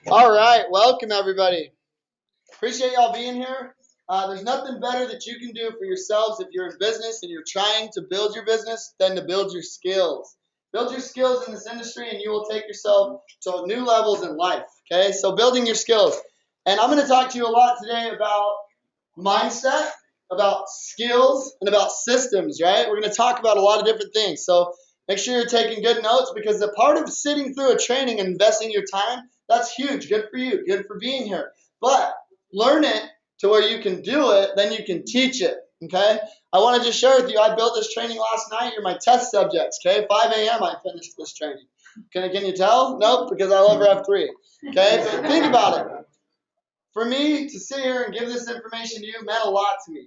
All right, welcome everybody. Appreciate y'all being here. There's nothing better that you can do for yourselves if you're in business and you're trying to build your business than to build your skills. Build your skills in this industry and you will take yourself to new levels in life. Okay, so building your skills. And I'm going to talk to you a lot today about mindset, about skills, and about systems, right? We're going to talk about a lot of different things. So make sure you're taking good notes because the part of sitting through a training and investing your time, that's huge. Good for you. Good for being here. But learn it to where you can do it, then you can teach it, okay? I want to just share with you, I built this training last night. You're my test subjects, okay? 5 a.m. I finished this training. Can you tell? Nope, because I love Rev 3, okay? But think about it. For me to sit here and give this information to you meant a lot to me.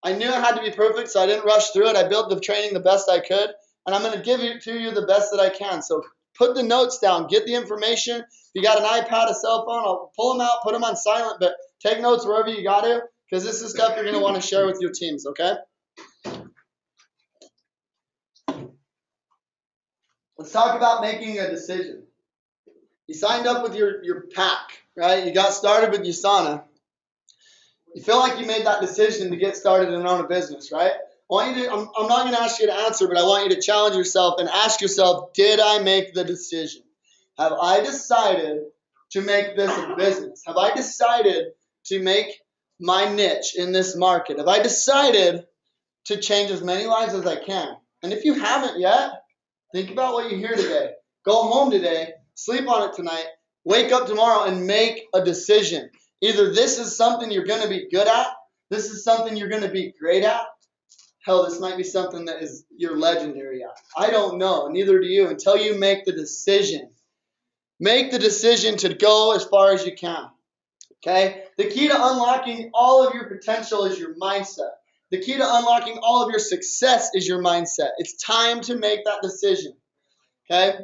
I knew it had to be perfect, so I didn't rush through it. I built the training the best I could, and I'm going to give it to you the best that I can. So put the notes down, get the information. If you got an iPad, a cell phone, I'll pull them out, put them on silent, but take notes wherever you got to, because this is stuff you're going to want to share with your teams, okay? Let's talk about making a decision. You signed up with your pack, right? You got started with USANA. You feel like you made that decision to get started and own a business, right? I'm not going to ask you to answer, but I want you to challenge yourself and ask yourself, did I make the decision? Have I decided to make this a business? Have I decided to make my niche in this market? Have I decided to change as many lives as I can? And if you haven't yet, think about what you hear today. Go home today, sleep on it tonight, wake up tomorrow and make a decision. Either this is something you're going to be good at, this is something you're going to be great at. Hell, this might be something that is you're legendary at. I don't know, neither do you, until you make the decision. Make the decision to go as far as you can. Okay? The key to unlocking all of your potential is your mindset. The key to unlocking all of your success is your mindset. It's time to make that decision. Okay?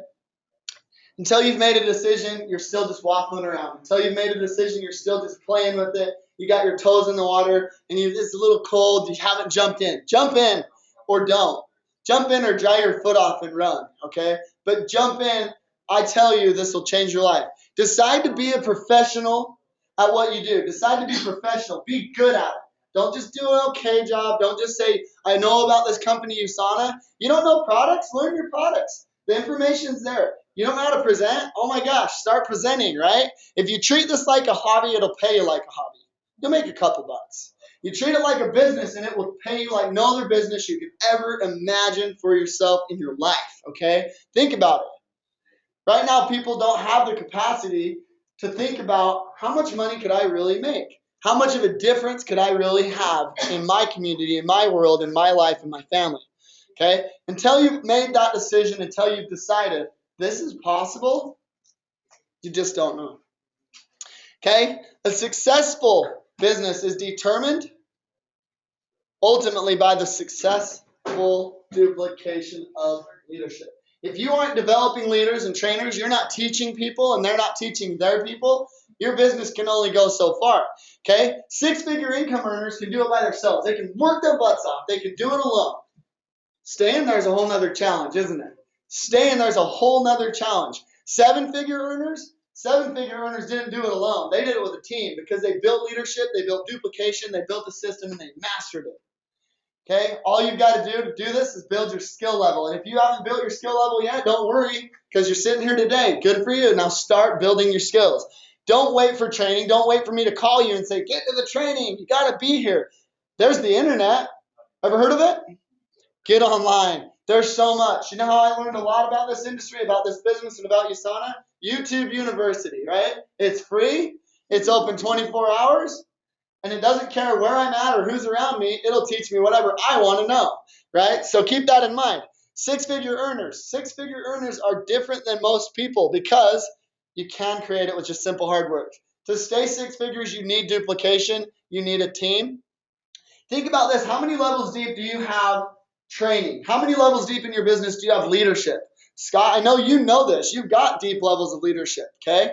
Until you've made a decision, you're still just waffling around. Until you've made a decision, you're still just playing with it. You got your toes in the water, and it's a little cold. You haven't jumped in. Jump in or don't. Jump in or dry your foot off and run, okay? But jump in. I tell you, this will change your life. Decide to be a professional at what you do. Decide to be professional. Be good at it. Don't just do an okay job. Don't just say, I know about this company, USANA. You don't know products? Learn your products. The information's there. You don't know how to present? Oh my gosh, start presenting, right? If you treat this like a hobby, it'll pay you like a hobby. You'll make a couple bucks. You treat it like a business and it will pay you like no other business you could ever imagine for yourself in your life, okay? Think about it. Right now, people don't have the capacity to think about how much money could I really make? How much of a difference could I really have in my community, in my world, in my life, in my family? Okay? Until you've made that decision, until you've decided this is possible, you just don't know. Okay? A successful business is determined ultimately by the successful duplication of leadership. If you aren't developing leaders and trainers, you're not teaching people and they're not teaching their people, your business can only go so far. Okay? Six-figure income earners can do it by themselves. They can work their butts off. They can do it alone. Staying there's a whole nother challenge, isn't it? Staying there's a whole nother challenge. Seven-figure earners didn't do it alone. They did it with a team because they built leadership, they built duplication, they built a system, and they mastered it. Okay? All you've got to do this is build your skill level. And if you haven't built your skill level yet, don't worry because you're sitting here today. Good for you. Now start building your skills. Don't wait for training. Don't wait for me to call you and say, get to the training. You got to be here. There's the internet. Ever heard of it? Get online. There's so much. You know how I learned a lot about this industry, about this business, and about USANA? YouTube University, right? It's free. It's open 24 hours. And it doesn't care where I'm at or who's around me. It'll teach me whatever I want to know, right? So keep that in mind. Six-figure earners. Six-figure earners are different than most people because you can create it with just simple hard work. To stay six figures, you need duplication. You need a team. Think about this. How many levels deep do you have training? How many levels deep in your business do you have leadership? Scott, I know you know this. You've got deep levels of leadership, okay?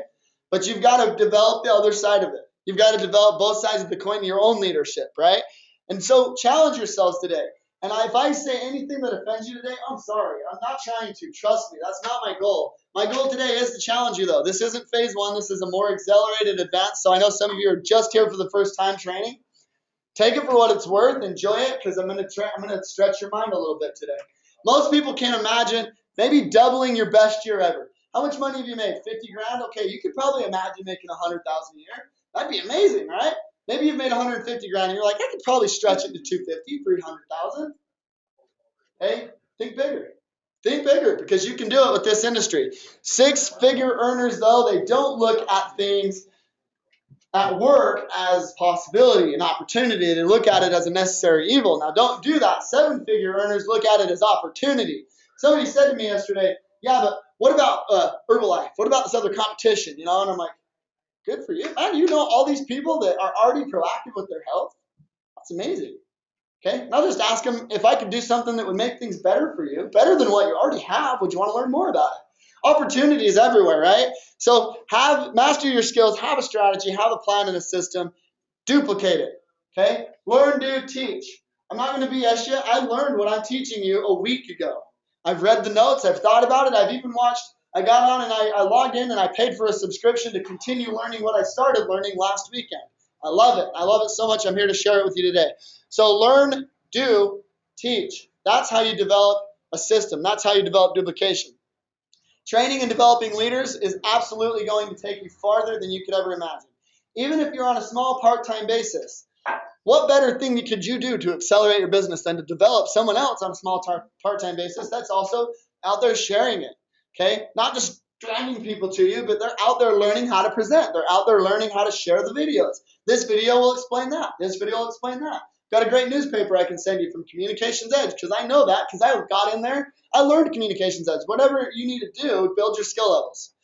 But you've got to develop the other side of it. You've got to develop both sides of the coin in your own leadership, right? And so challenge yourselves today And if I say anything that offends you today, I'm sorry. I'm not trying to. Trust me. That's not my goal. My goal today is to challenge you, though. This isn't phase one. This is a more accelerated advance. So I know some of you are just here for the first time training. Take it for what it's worth. Enjoy it, because I'm going to stretch your mind a little bit today. Most people can imagine maybe doubling your best year ever. How much money have you made? 50 grand? Okay, you could probably imagine making 100,000 a year. That'd be amazing, right? Maybe you've made 150 grand and you're like, I could probably stretch it to 250, 300,000. Hey, think bigger. Think bigger, because you can do it with this industry. Six-figure earners, though, they don't look at things at work as possibility and opportunity. They look at it as a necessary evil. Now, don't do that. Seven-figure earners look at it as opportunity. Somebody said to me yesterday, yeah, but what about Herbalife? What about this other competition? And I'm like, good for you. Man, you know all these people that are already proactive with their health? That's amazing. Okay? And I'll just ask them, if I could do something that would make things better for you, better than what you already have, would you want to learn more about it? Opportunities everywhere, right? So master your skills, have a strategy, have a plan and a system, duplicate it. Okay? Learn, do, teach. I'm not going to BS you. I learned what I'm teaching you a week ago. I've read the notes. I've thought about it. I've even watched. I got on and I logged in and I paid for a subscription to continue learning what I started learning last weekend. I love it. I love it so much. I'm here to share it with you today. So learn, do, teach. That's how you develop a system. That's how you develop duplication. Training and developing leaders is absolutely going to take you farther than you could ever imagine. Even if you're on a small part-time basis, what better thing could you do to accelerate your business than to develop someone else on a small part-time basis that's also out there sharing it? Okay? Not just dragging people to you, but they're out there learning how to present. They're out there learning how to share the videos. This video will explain that. This video will explain that. Got a great newspaper I can send you from Communications Edge, because I know that, because I got in there. I learned Communications Edge. Whatever you need to do, build your skill levels.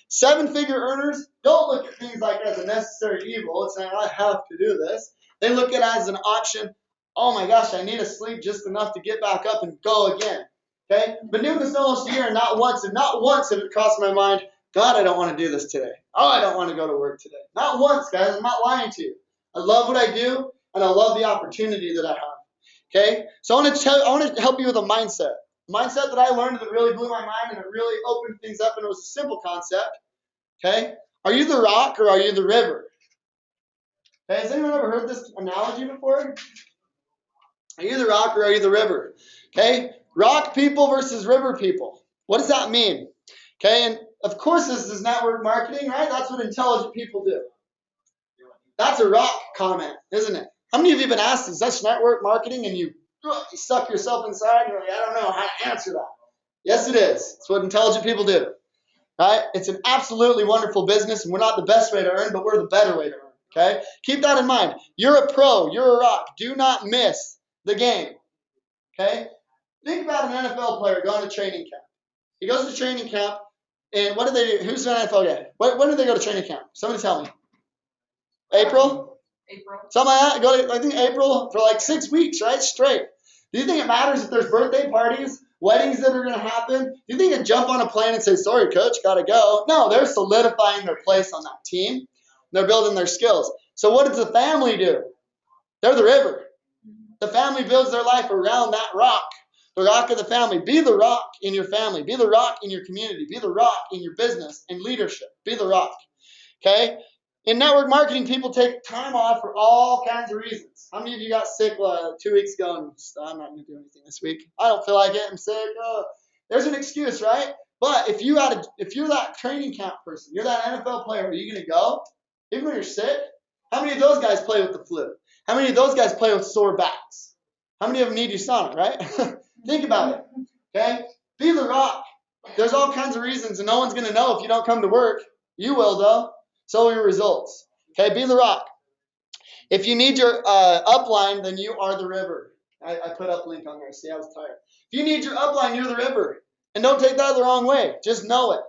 Seven-figure earners don't look at things like as a necessary evil. It's like, I have to do this. They look at it as an option. Oh my gosh, I need to sleep just enough to get back up and go again. Okay? Been doing this almost a year, and not once have it crossed my mind, God, I don't want to do this today. Oh, I don't want to go to work today. Not once, guys. I'm not lying to you. I love what I do, and I love the opportunity that I have. Okay? So I want to help you with a mindset. A mindset that I learned that really blew my mind, and it really opened things up, and it was a simple concept. Okay? Are you the rock or are you the river? Okay, has anyone ever heard this analogy before? Are you the rock or are you the river? Okay? Rock people versus river people. What does that mean? Okay, and of course this is network marketing, right? That's what intelligent people do. That's a rock comment, isn't it? How many of you have been asked, is that network marketing? And you suck yourself inside and you're like, I don't know how to answer that. Yes, it is. It's what intelligent people do. Right? It's an absolutely wonderful business, and we're not the best way to earn, but we're the better way to earn. Okay? Keep that in mind. You're a pro. You're a rock. Do not miss the game. Okay? Think about an NFL player going to training camp. He goes to training camp, and what do they do? Who's an NFL guy? When do they go to training camp? Somebody tell me. April? Something like that. I think April for like 6 weeks, right? Straight. Do you think it matters if there's birthday parties, weddings that are going to happen? Do you think they jump on a plane and say, sorry, coach, got to go? No, they're solidifying their place on that team. They're building their skills. So what does the family do? They're the river. The family builds their life around that rock, the rock of the family. Be the rock in your family. Be the rock in your community. Be the rock in your business and leadership. Be the rock. Okay? In network marketing, people take time off for all kinds of reasons. How many of you got sick 2 weeks ago and I'm not going to do anything this week? I don't feel like it. I'm sick. There's an excuse, right? But if you're that training camp person, you're that NFL player, are you going to go? Even when you're sick? How many of those guys play with the flu? How many of those guys play with sore backs? How many of them need USANA, right? Think about it. Okay? Be the rock. There's all kinds of reasons, and no one's going to know if you don't come to work. You will, though. So will your results. Okay? Be the rock. If you need your upline, then you are the river. I put up a link on there. See, I was tired. If you need your upline, you're the river. And don't take that the wrong way. Just know it.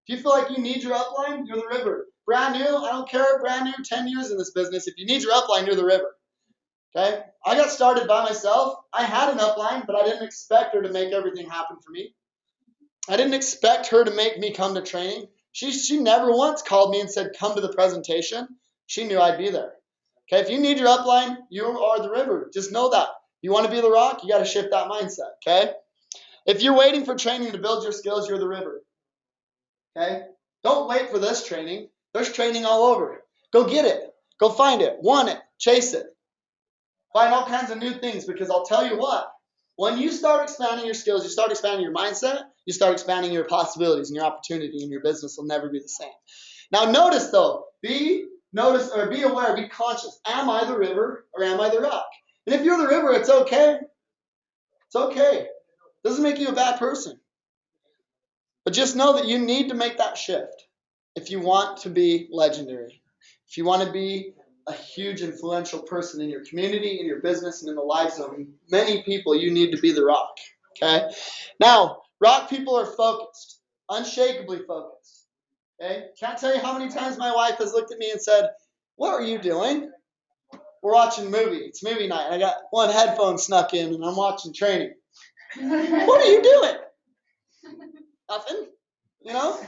If you feel like you need your upline, you're the river. Brand new, I don't care, brand new, 10 years in this business. If you need your upline, you're the river. Okay? I got started by myself. I had an upline, but I didn't expect her to make everything happen for me. I didn't expect her to make me come to training. She never once called me and said, come to the presentation. She knew I'd be there. Okay, if you need your upline, you are the river. Just know that. You want to be the rock? You got to shift that mindset, okay? If you're waiting for training to build your skills, you're the river, okay? Don't wait for this training. There's training all over. Go get it. Go find it. Want it. Chase it. Find all kinds of new things, because I'll tell you what, when you start expanding your skills, you start expanding your mindset, you start expanding your possibilities and your opportunity, and your business will never be the same. Now notice though, be aware, be conscious. Am I the river or am I the rock? And if you're the river, it's okay. It's okay. It doesn't make you a bad person. But just know that you need to make that shift if you want to be legendary. If you want to be a huge influential person in your community, in your business, and in the lives of many people, you need to be the rock. Okay? Now, rock people are focused, unshakably focused. Okay? Can't tell you how many times my wife has looked at me and said, "What are you doing?" We're watching a movie. It's movie night. I got one headphone snuck in and I'm watching training. "What are you doing?" "Nothing. You know,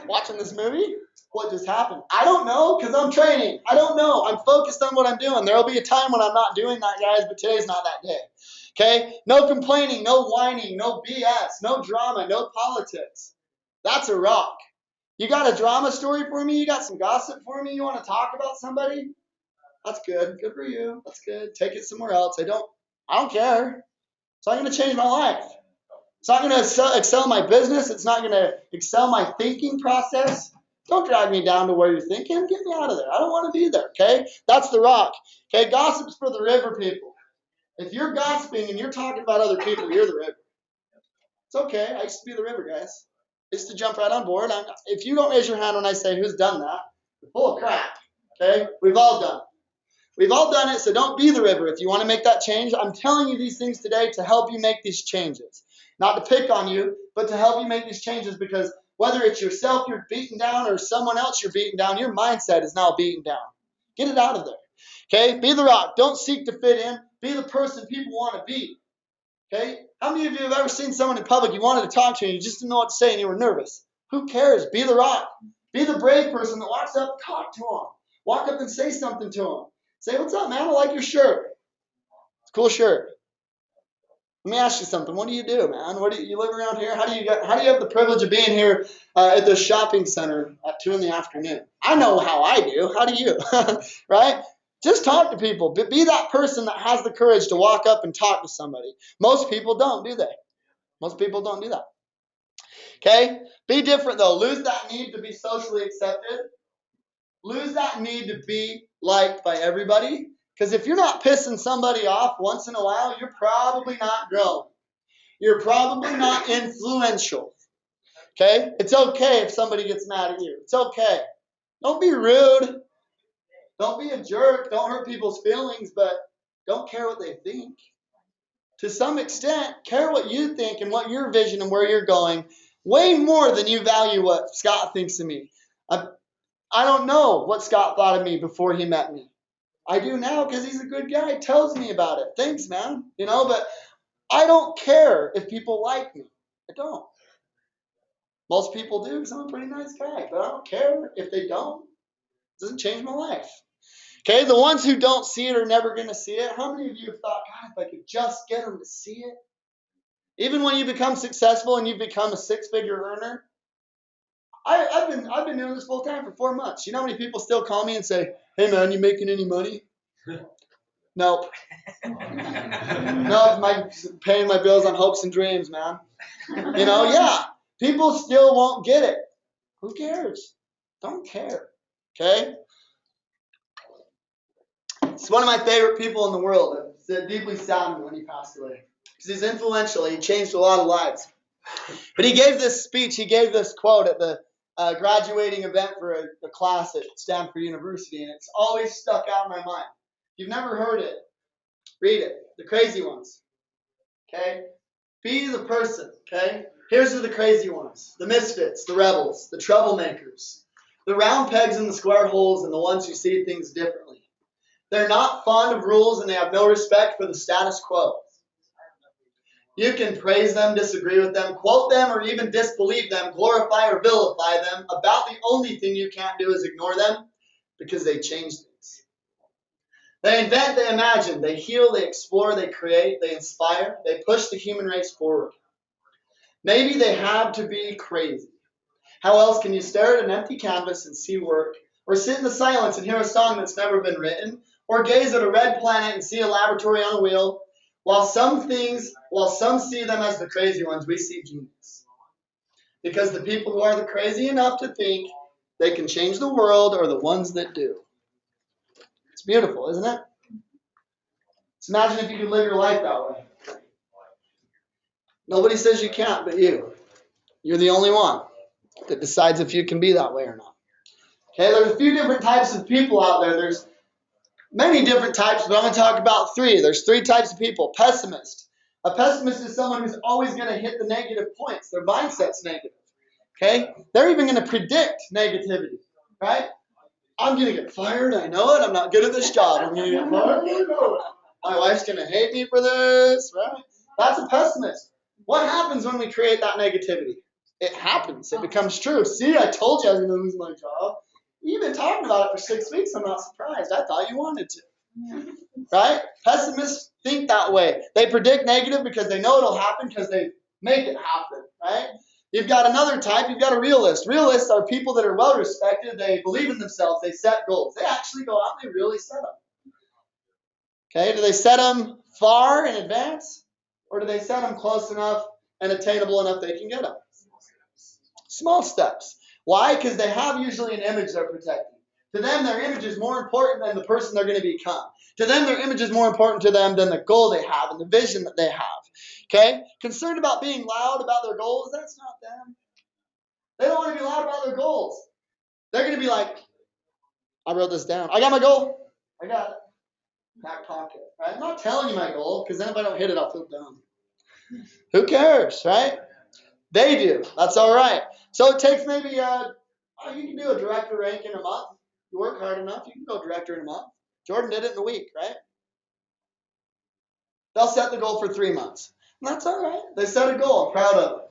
watching this movie." "What just happened?" "I don't know, because I'm training. I don't know. I'm focused on what I'm doing. There'll be a time when I'm not doing that, guys, but today's not that day." Okay? No complaining, no whining, no BS, no drama, no politics. That's a rock. You got a drama story for me? You got some gossip for me? You want to talk about somebody? That's good. Good for you. That's good. Take it somewhere else. I don't care. It's not going to change my life. It's not going to excel my business. It's not going to excel my thinking process. Don't drag me down to where you're thinking. Get me out of there. I don't want to be there, okay? That's the rock. Okay, gossip's for the river people. If you're gossiping and you're talking about other people, you're the river. It's okay. I used to be the river, guys. I used to jump right on board. If you don't raise your hand when I say who's done that, you're full of crap, okay? We've all done it. We've all done it, so don't be the river. If you want to make that change, I'm telling you these things today to help you make these changes. Not to pick on you, but to help you make these changes, because whether it's yourself you're beaten down or someone else you're beaten down, your mindset is now beaten down. Get it out of there. Okay? Be the rock. Don't seek to fit in. Be the person people want to be. Okay? How many of you have ever seen someone in public you wanted to talk to and you just didn't know what to say and you were nervous? Who cares? Be the rock. Be the brave person that walks up and talk to them. Walk up and say something to them. Say, "What's up, man? I like your shirt. It's a cool shirt. Let me ask you something. What do you do, man? You live around here? How do you have the privilege of being here at the shopping center at 2 p.m? I know how I do. How do you?" Right? Just talk to people. Be that person that has the courage to walk up and talk to somebody. Most people don't, do they? Most people don't do that. Okay? Be different, though. Lose that need to be socially accepted. Lose that need to be liked by everybody. Because if you're not pissing somebody off once in a while, you're probably not growing. You're probably not influential. Okay? It's okay if somebody gets mad at you. It's okay. Don't be rude. Don't be a jerk. Don't hurt people's feelings, but don't care what they think. To some extent, care what you think and what your vision and where you're going way more than you value what Scott thinks of me. I don't know what Scott thought of me before he met me. I do now because he's a good guy. He tells me about it. Thanks, man. But I don't care if people like me. I don't. Most people do because I'm a pretty nice guy. But I don't care if they don't. It doesn't change my life. Okay, the ones who don't see it are never going to see it. How many of you have thought, "God, if I could just get them to see it"? Even when you become successful and you become a six-figure earner, I've been doing this full time for 4 months. You know how many people still call me and say, "Hey man, you making any money?" Nope. No, paying my bills on hopes and dreams, man. Yeah. People still won't get it. Who cares? Don't care. Okay? It's one of my favorite people in the world. It deeply saddened me when he passed away. Because he's influential. He changed a lot of lives. But he gave this speech, he gave this quote at the graduating event for a class at Stanford University, and it's always stuck out in my mind. If you've never heard it, read it. The Crazy Ones. Okay? Be the person. Okay? Here's the crazy ones. The misfits, the rebels, the troublemakers, the round pegs in the square holes, and the ones who see things differently. They're not fond of rules, and they have no respect for the status quo. You can praise them, disagree with them, quote them, or even disbelieve them, glorify or vilify them. About the only thing you can't do is ignore them, because they change things. They invent, they imagine, they heal, they explore, they create, they inspire, they push the human race forward. Maybe they have to be crazy. How else can you stare at an empty canvas and see work, or sit in the silence and hear a song that's never been written, or gaze at a red planet and see a laboratory on a wheel? While some see them as the crazy ones, we see genius. Because the people who are the crazy enough to think they can change the world are the ones that do. It's beautiful, isn't it? Just imagine if you could live your life that way. Nobody says you can't but you. You're the only one that decides if you can be that way or not. Okay, there's a few different types of people out there. There's many different types, but I'm going to talk about three. There's three types of people. Pessimist. A pessimist is someone who's always going to hit the negative points. Their mindset's negative. Okay? They're even going to predict negativity. Right? I'm going to get fired. I know it. I'm not good at this job. I'm going to get fired. I know it. My wife's going to hate me for this. Right? That's a pessimist. What happens when we create that negativity? It happens. It becomes true. See, I told you I was going to lose my job. You've been talking about it for 6 weeks. I'm not surprised. I thought you wanted to. Right? Pessimists think that way. They predict negative because they know it'll happen because they make it happen. Right? You've got another type. You've got a realist. Realists are people that are well respected. They believe in themselves. They set goals. They actually go out and they really set them. Okay? Do they set them far in advance? Or do they set them close enough and attainable enough they can get them? Small steps. Why? Because they have usually an image they're protecting. To them, their image is more important than the person they're going to become. To them, their image is more important to them than the goal they have and the vision that they have. Okay? Concerned about being loud about their goals, that's not them. They don't want to be loud about their goals. They're going to be like, I wrote this down. I got my goal. I got it. Back pocket. Right? I'm not telling you my goal, because then if I don't hit it, I'll feel dumb. Who cares, right? They do. That's all right. So it takes maybe, you can do a director rank in a month. You work hard enough, you can go director in a month. Jordan did it in a week, right? They'll set the goal for 3 months. And that's all right. They set a goal. I'm proud of it.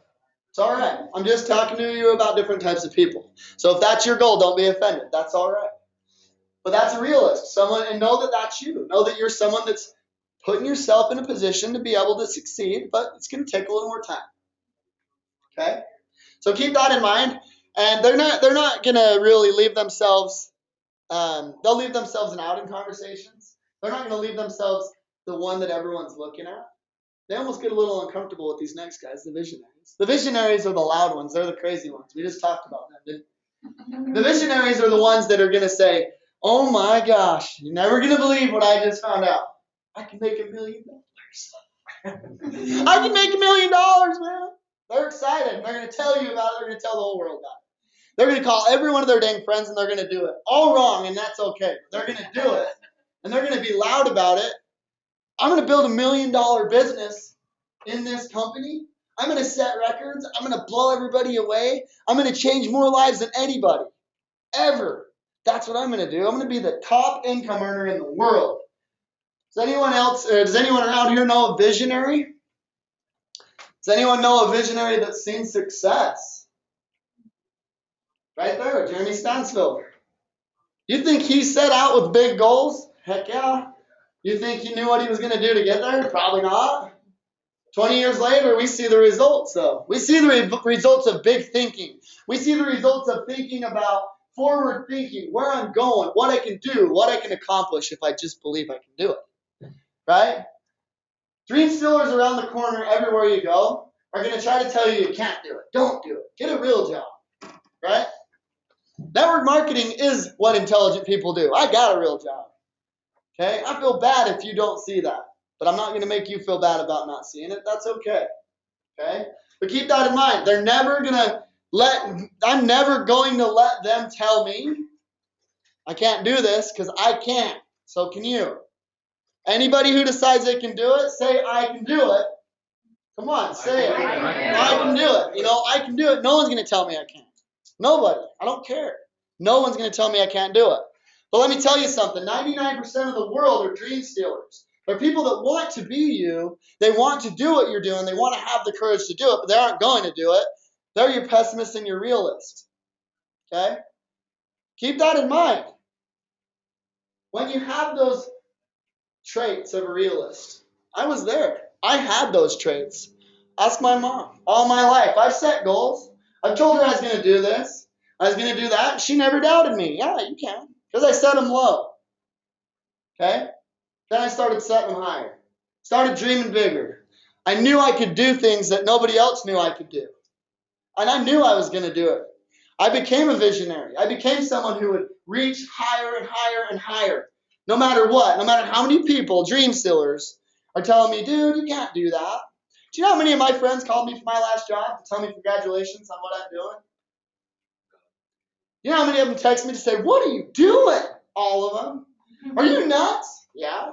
It's all right. I'm just talking to you about different types of people. So if that's your goal, don't be offended. That's all right. But that's a realist. And know that that's you. Know that you're someone that's putting yourself in a position to be able to succeed, but it's going to take a little more time. Okay? So keep that in mind. And they're not going to really leave themselves, they'll leave themselves out in conversations. They're not going to leave themselves the one that everyone's looking at. They almost get a little uncomfortable with these next guys, the visionaries. The visionaries are the loud ones. They're the crazy ones. We just talked about them, didn't we? The visionaries are the ones that are going to say, oh my gosh, you're never going to believe what I just found out. I can make $1 million. I can make $1 million, man. They're excited. They're going to tell you about it. They're going to tell the whole world about it. They're going to call every one of their dang friends, and they're going to do it. All wrong, and that's okay. They're going to do it, and they're going to be loud about it. I'm going to build $1 million business in this company. I'm going to set records. I'm going to blow everybody away. I'm going to change more lives than anybody, ever. That's what I'm going to do. I'm going to be the top income earner in the world. Does anyone around here know a visionary? Does anyone know a visionary that's seen success? Right there, Jeremy Stansfield. You think he set out with big goals? Heck yeah. You think he knew what he was going to do to get there? Probably not. 20 years later, we see the results, though. We see the results of big thinking. We see the results of thinking about forward thinking, where I'm going, what I can do, what I can accomplish if I just believe I can do it. Right? Dream stealers around the corner everywhere you go are going to try to tell you can't do it. Don't do it. Get a real job. Right? Network marketing is what intelligent people do. I got a real job. Okay? I feel bad if you don't see that. But I'm not going to make you feel bad about not seeing it. That's okay. Okay? But keep that in mind. I'm never going to let them tell me I can't do this, because I can't. So can you? Anybody who decides they can do it, say I can do it. Come on, say it. I can do it. I can do it. No one's going to tell me I can't. Nobody. I don't care. No one's going to tell me I can't do it. But let me tell you something. 99% of the world are dream stealers. They're people that want to be you. They want to do what you're doing. They want to have the courage to do it, but they aren't going to do it. They're your pessimist and your realist. Okay? Keep that in mind. When you have those traits of a realist. I was there. I had those traits. Ask my mom. All my life, I've set goals. I've told her I was going to do this. I was going to do that. She never doubted me. Yeah, you can. Because I set them low. Okay? Then I started setting them higher. Started dreaming bigger. I knew I could do things that nobody else knew I could do. And I knew I was going to do it. I became a visionary. I became someone who would reach higher and higher and higher. No matter what, no matter how many people, dream stealers, are telling me, dude, you can't do that. Do you know how many of my friends called me for my last job to tell me congratulations on what I'm doing? You know how many of them text me to say, what are you doing? All of them. Are you nuts? Yeah,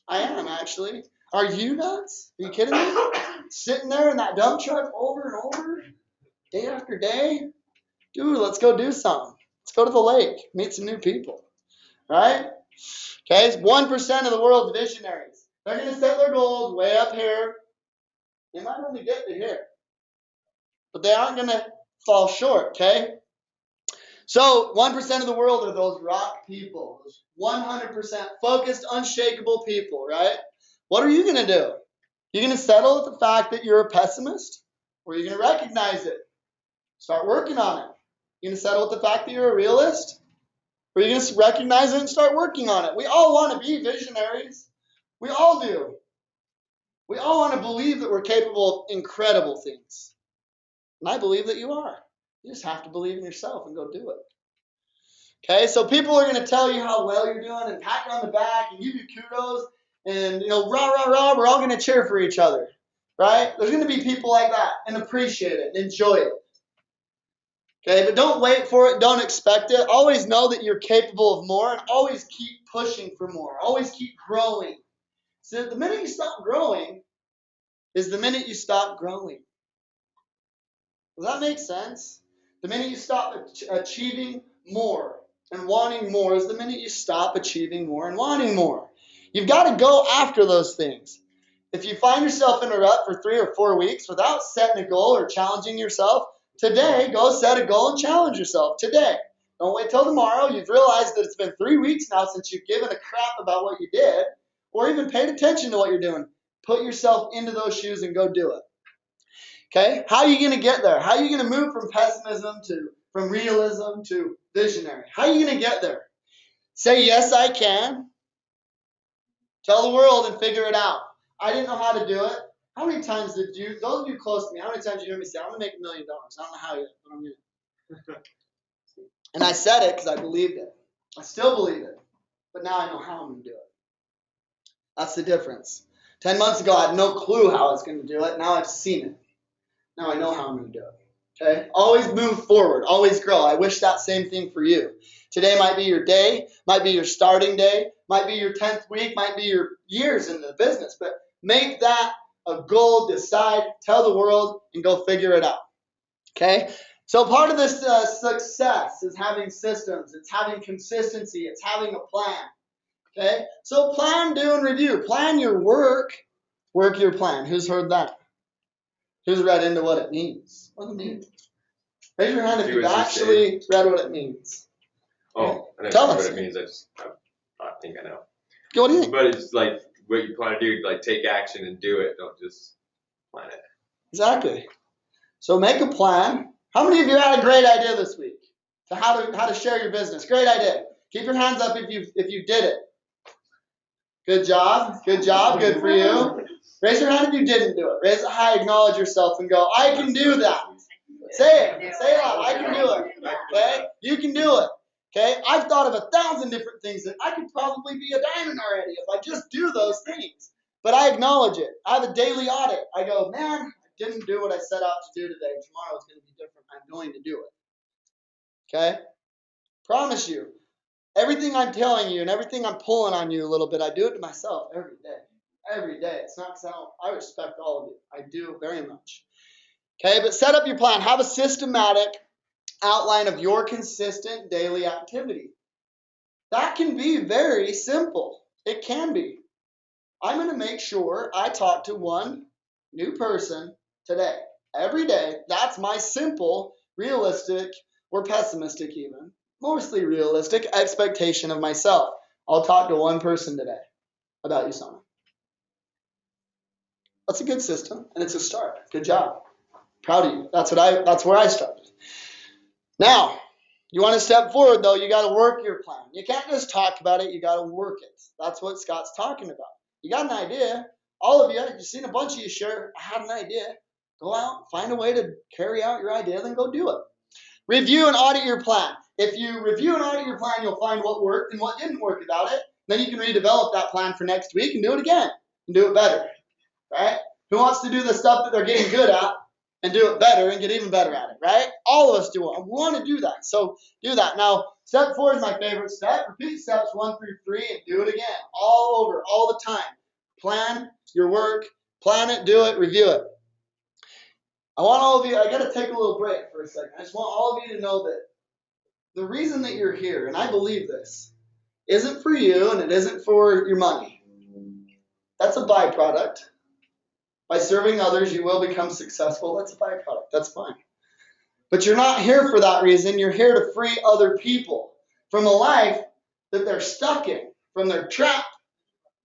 I am actually. Are you nuts? Are you kidding me? Sitting there in that dump truck over and over, day after day. Dude, let's go do something. Let's go to the lake, meet some new people. Right? Okay, 1% of the world's visionaries. They're going to set their goals way up here. They might only get to here. But they aren't going to fall short, okay? So 1% of the world are those rock people. Those 100% focused, unshakable people, right? What are you going to do? You're going to settle with the fact that you're a pessimist? Or are you going to recognize it? Start working on it. You're going to settle with the fact that you're a realist? Or are you going to recognize it and start working on it? We all want to be visionaries. We all do. We all want to believe that we're capable of incredible things. And I believe that you are. You just have to believe in yourself and go do it. Okay, so people are going to tell you how well you're doing and pat you on the back and give you kudos and, rah, rah, rah, we're all going to cheer for each other. Right? There's going to be people like that and appreciate it and enjoy it. Okay, but don't wait for it. Don't expect it. Always know that you're capable of more and always keep pushing for more. Always keep growing. So the minute you stop growing is the minute you stop growing. Does that make sense? The minute you stop achieving more and wanting more is the minute you stop achieving more and wanting more. You've got to go after those things. If you find yourself in a rut for 3 or 4 weeks without setting a goal or challenging yourself, today, go set a goal and challenge yourself. Today. Don't wait till tomorrow. You've realized that it's been 3 weeks now since you've given a crap about what you did or even paid attention to what you're doing. Put yourself into those shoes and go do it. Okay? How are you going to get there? How are you going to move from pessimism from realism to visionary? How are you going to get there? Say, yes, I can. Tell the world and figure it out. I didn't know how to do it. How many times did you, those of you close to me, how many times did you hear me say, I'm going to make $1 million? I don't know how yet, but I'm going to. And I said it because I believed it. I still believe it. But now I know how I'm going to do it. That's the difference. 10 months ago, I had no clue how I was going to do it. Now I've seen it. Now I know how I'm going to do it. Okay? Always move forward. Always grow. I wish that same thing for you. Today might be your day. Might be your starting day. Might be your 10th week. Might be your years in the business. But make that a goal. Decide. Tell the world. And go figure it out. Okay? So part of this success is having systems. It's having consistency. It's having a plan. Okay? So plan, do, and review. Plan your work. Work your plan. Who's heard that? Who's read into what it means? What does it mean? Raise your hand if you've actually read what it means. Oh, I don't Tell know us. what it means. I think I know. What do you think? But it's like what you plan to do, like take action and do it. Don't just plan it. Exactly. So make a plan. How many of you had a great idea this week? To how to share your business? Great idea. Keep your hands up if you did it. Good job. Good job. Good for you. Raise your hand if you didn't do it. Raise it high, acknowledge yourself, and go, I can do that. Say it. Say it out. I can do it. Okay? You can do it. Okay? I've thought of 1,000 different things that I could probably be a diamond already if I just do those things. But I acknowledge it. I have a daily audit. I go, man, I didn't do what I set out to do today. Tomorrow is going to be different. I'm going to do it. Okay? Promise you. Everything I'm telling you and everything I'm pulling on you a little bit, I do it to myself every day. Every day. It's not because I respect all of you. I do very much. Okay, but set up your plan. Have a systematic outline of your consistent daily activity. That can be very simple. It can be. I'm going to make sure I talk to one new person today. Every day. That's my simple, realistic, or pessimistic even, mostly realistic expectation of myself. I'll talk to one person today. about USANA. That's a good system, and it's a start. Good job. Proud of you. That's where I started. Now, you want to step forward, though, you got to work your plan. You can't just talk about it, you got to work it. That's what Scott's talking about. You got an idea. All of you, you've seen a bunch of you share, I had an idea. Go out, find a way to carry out your idea, then go do it. Review and audit your plan. If you review and audit your plan, you'll find what worked and what didn't work about it. Then you can redevelop that plan for next week and do it again and do it better, right? Who wants to do the stuff that they're getting good at and do it better and get even better at it, right? All of us do it. We want to do that. So do that. Now, step 4 is my favorite step. Repeat steps 1 through 3 and do it again. All over, all the time. Plan your work. Plan it, do it, review it. I want all of you, I got to take a little break for a second. I just want all of you to know that the reason that you're here, and I believe this, isn't for you and it isn't for your money. That's a byproduct. By serving others, you will become successful. That's a byproduct. That's fine. But you're not here for that reason. You're here to free other people from a life that they're stuck in, from their trap.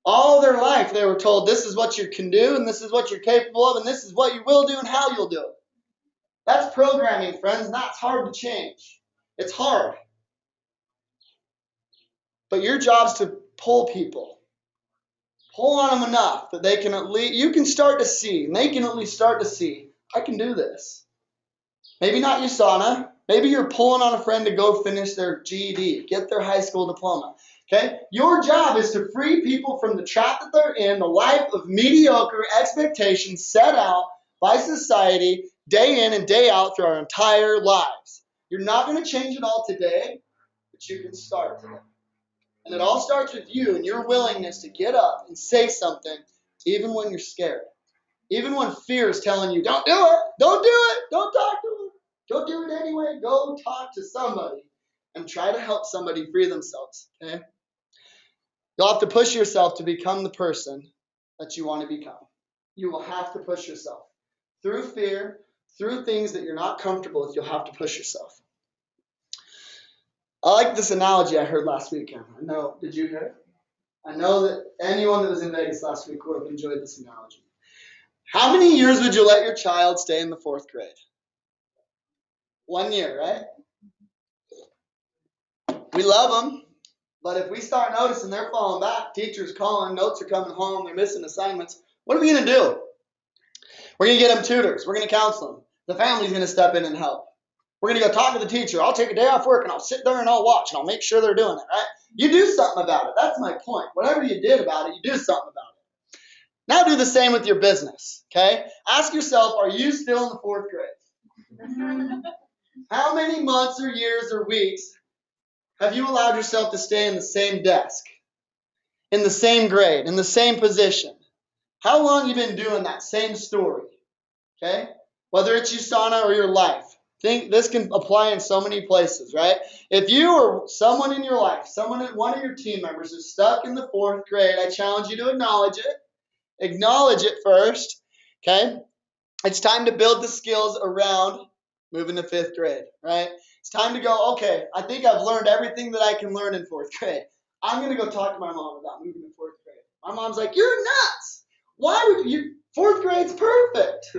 All their life they were told this is what you can do and this is what you're capable of and this is what you will do and how you'll do it. That's programming, friends, and that's hard to change. It's hard. But your job's to pull people. Pull on them enough that they can at least, you can start to see, and they can at least start to see, I can do this. Maybe not USANA. Maybe you're pulling on a friend to go finish their GED, get their high school diploma. Okay? Your job is to free people from the trap that they're in, the life of mediocre expectations set out by society day in and day out through our entire lives. You're not going to change it all today, but you can start today. And it all starts with you and your willingness to get up and say something even when you're scared. Even when fear is telling you, don't do it, don't do it, don't talk to them. Go do it anyway. Go talk to somebody and try to help somebody free themselves. Okay? You'll have to push yourself to become the person that you want to become. You will have to push yourself. Through fear, through things that you're not comfortable with, you'll have to push yourself. I like this analogy I heard last weekend. I know, did you hear it? I know that anyone that was in Vegas last week would have enjoyed this analogy. How many years would you let your child stay in the 4th grade? 1 year, right? We love them, but if we start noticing they're falling back, teachers calling, notes are coming home, they're missing assignments, what are we going to do? We're going to get them tutors. We're going to counsel them. The family's going to step in and help. We're going to go talk to the teacher. I'll take a day off work and I'll sit there and I'll watch and I'll make sure they're doing it, right? You do something about it. That's my point. Whatever you did about it, you do something about it. Now do the same with your business, okay? Ask yourself, are you still in the 4th grade? How many months or years or weeks have you allowed yourself to stay in the same desk, in the same grade, in the same position? How long have you been doing that same story, okay? Whether it's USANA or your life. Think this can apply in so many places, right? If you or someone in your life, one of your team members is stuck in the 4th grade, I challenge you to acknowledge it. Acknowledge it first, okay? It's time to build the skills around moving to 5th grade, right? It's time to go, okay, I think I've learned everything that I can learn in 4th grade. I'm going to go talk to my mom about moving to 4th grade. My mom's like, you're nuts. Why would you? 4th grade's perfect.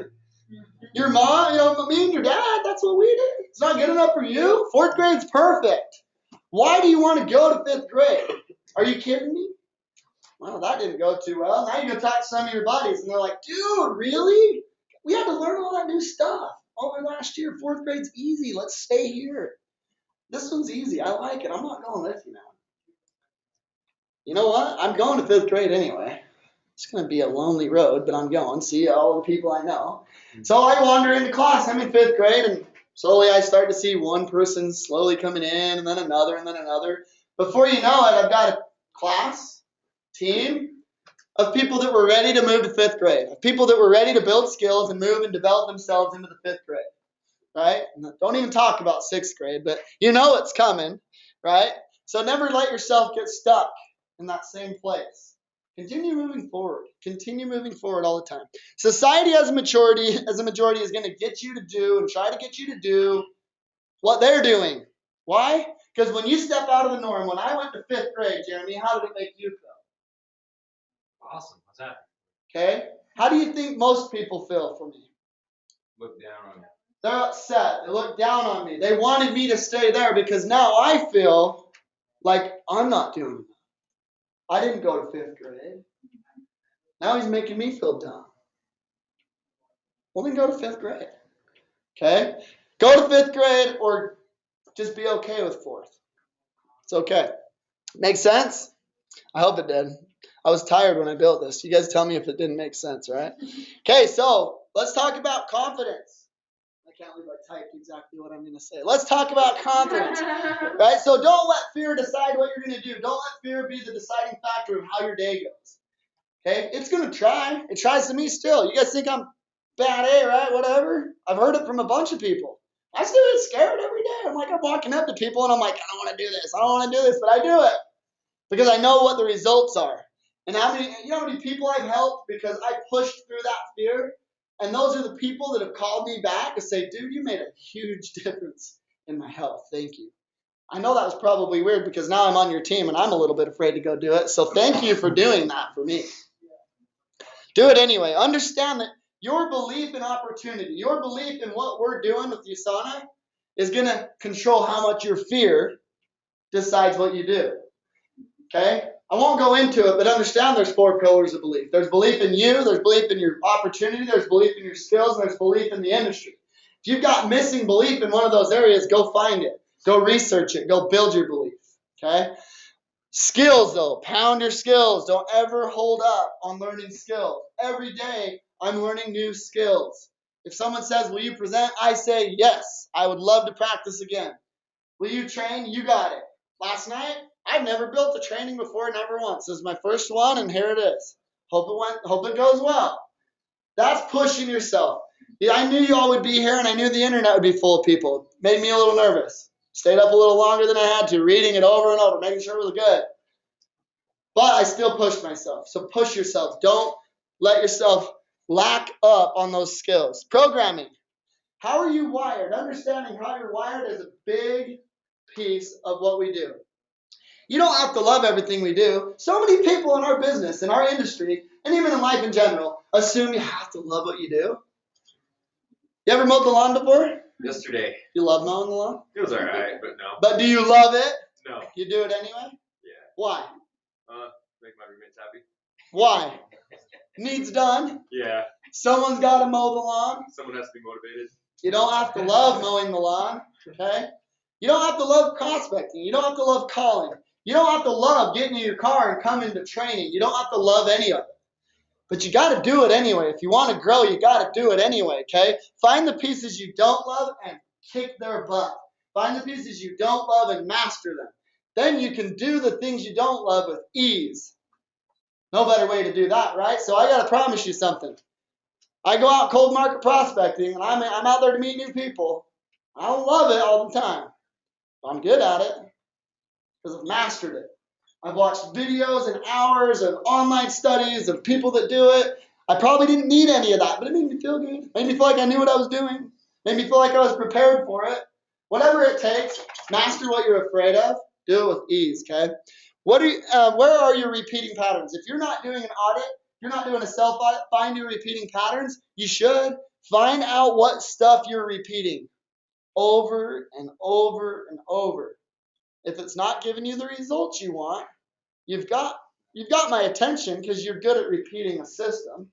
Your mom, me and your dad, that's what we did. It's not good enough for you? 4th grade's perfect. Why do you want to go to 5th grade? Are you kidding me? Well, that didn't go too well. Now you go talk to some of your buddies, and they're like, dude, really? We had to learn all that new stuff over last year. 4th grade's easy. Let's stay here. This one's easy. I like it. I'm not going with you now. You know what? I'm going to 5th grade anyway. It's going to be a lonely road, but I'm going. See all the people I know. So I wander into class. I'm in 5th grade, and slowly I start to see one person slowly coming in, and then another, and then another. Before you know it, I've got a class, team of people that were ready to move to 5th grade, of people that were ready to build skills and move and develop themselves into the 5th grade, right? And don't even talk about 6th grade, but you know it's coming, right? So never let yourself get stuck in that same place. Continue moving forward. Continue moving forward all the time. Society as a majority is going to get you to do and try to get you to do what they're doing. Why? Because when you step out of the norm, when I went to 5th grade, Jeremy, how did it make you feel? Awesome. What's that? Okay? How do you think most people feel for me? Look down on you. They're upset. They look down on me. They wanted me to stay there because now I feel like I'm not doing enough. I didn't go to 5th grade. Now he's making me feel dumb. Well, then go to 5th grade. Okay? Go to 5th grade or just be okay with 4th. It's okay. Make sense? I hope it did. I was tired when I built this. You guys tell me if it didn't make sense, right? Okay, so let's talk about confidence. I can't believe I typed exactly what I'm going to say. Let's talk about confidence, right? So don't let fear decide what you're going to do. Don't let fear be the deciding factor of how your day goes. Okay? It's going to try. It tries to me still. You guys think I'm bad A, right? Whatever. I've heard it from a bunch of people. I still get scared every day. I'm walking up to people and I'm like, I don't want to do this. I don't want to do this, but I do it because I know what the results are. And how many people I've helped because I pushed through that fear. And those are the people that have called me back and say, dude, you made a huge difference in my health. Thank you. I know that was probably weird because now I'm on your team and I'm a little bit afraid to go do it. So thank you for doing that for me. Do it anyway. Understand that your belief in opportunity, your belief in what we're doing with USANA is going to control how much your fear decides what you do. Okay? I won't go into it, but understand there's 4 pillars of belief. There's belief in you, there's belief in your opportunity, there's belief in your skills, and there's belief in the industry. If you've got missing belief in one of those areas, go find it. Go research it. Go build your belief. Okay? Skills, though. Pound your skills. Don't ever hold up on learning skills. Every day, I'm learning new skills. If someone says, will you present? I say, yes. I would love to practice again. Will you train? You got it. Last night, I've never built a training before, never once. This is my first one, and here it is. Hope it goes well. That's pushing yourself. Yeah, I knew you all would be here, and I knew the internet would be full of people. Made me a little nervous. Stayed up a little longer than I had to, reading it over and over, making sure it was good. But I still pushed myself. So push yourself. Don't let yourself lack up on those skills. Programming. How are you wired? Understanding how you're wired is a big piece of what we do. You don't have to love everything we do. So many people in our business, in our industry, and even in life in general, assume you have to love what you do. You ever mowed the lawn before? Yesterday. You love mowing the lawn? It was alright, but no. But do you love it? No. You do it anyway? Yeah. Why? Make my roommates happy. Why? Needs done. Yeah. Someone's got to mow the lawn. Someone has to be motivated. You don't have to love mowing the lawn, okay? You don't have to love prospecting. You don't have to love calling. You don't have to love getting in your car and coming to training. You don't have to love any of it. But you got to do it anyway. If you want to grow, you got to do it anyway, okay? Find the pieces you don't love and kick their butt. Find the pieces you don't love and master them. Then you can do the things you don't love with ease. No better way to do that, right? So I got to promise you something. I go out cold market prospecting, and I'm out there to meet new people. I don't love it all the time. But I'm good at it because I've mastered it. I've watched videos and hours of online studies of people that do it. I probably didn't need any of that, but it made me feel good. It made me feel like I knew what I was doing. It made me feel like I was prepared for it. Whatever it takes, master what you're afraid of. Do it with ease, okay? Where are your repeating patterns? If you're not doing an audit, you're not doing a self-audit, find your repeating patterns. You should. Find out what stuff you're repeating over and over and over. If it's not giving you the results you want, you've got my attention because you're good at repeating a system.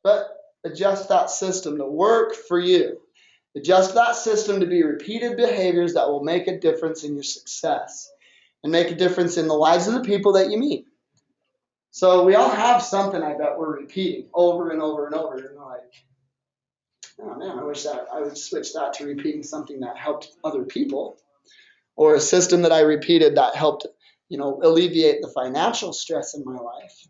But adjust that system to work for you. Adjust that system to be repeated behaviors that will make a difference in your success and make a difference in the lives of the people that you meet. So we all have something, I bet, we're repeating over and over and over. And like, oh man, I wish that I would switch that to repeating something that helped other people, or a system that I repeated that helped, alleviate the financial stress in my life.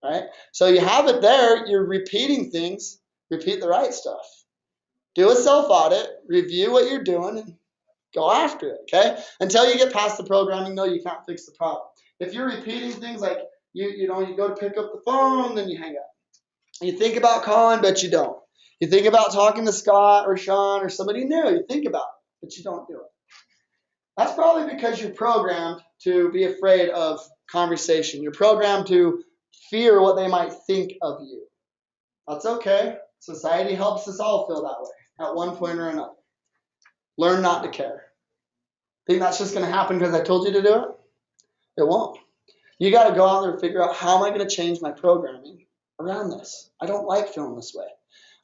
Right? So you have it there. You're repeating things. Repeat the right stuff. Do a self-audit. Review what you're doing and go after it. Okay? Until you get past the programming, though, you can't fix the problem. If you're repeating things like you go to pick up the phone, then you hang up. You think about calling, but you don't. You think about talking to Scott or Sean or somebody new. You think about it, but you don't do it. That's probably because you're programmed to be afraid of conversation. You're programmed to fear what they might think of you. That's okay. Society helps us all feel that way at one point or another. Learn not to care. Think that's just going to happen because I told you to do it? It won't. You got to go out there and figure out, how am I going to change my programming around this? I don't like feeling this way.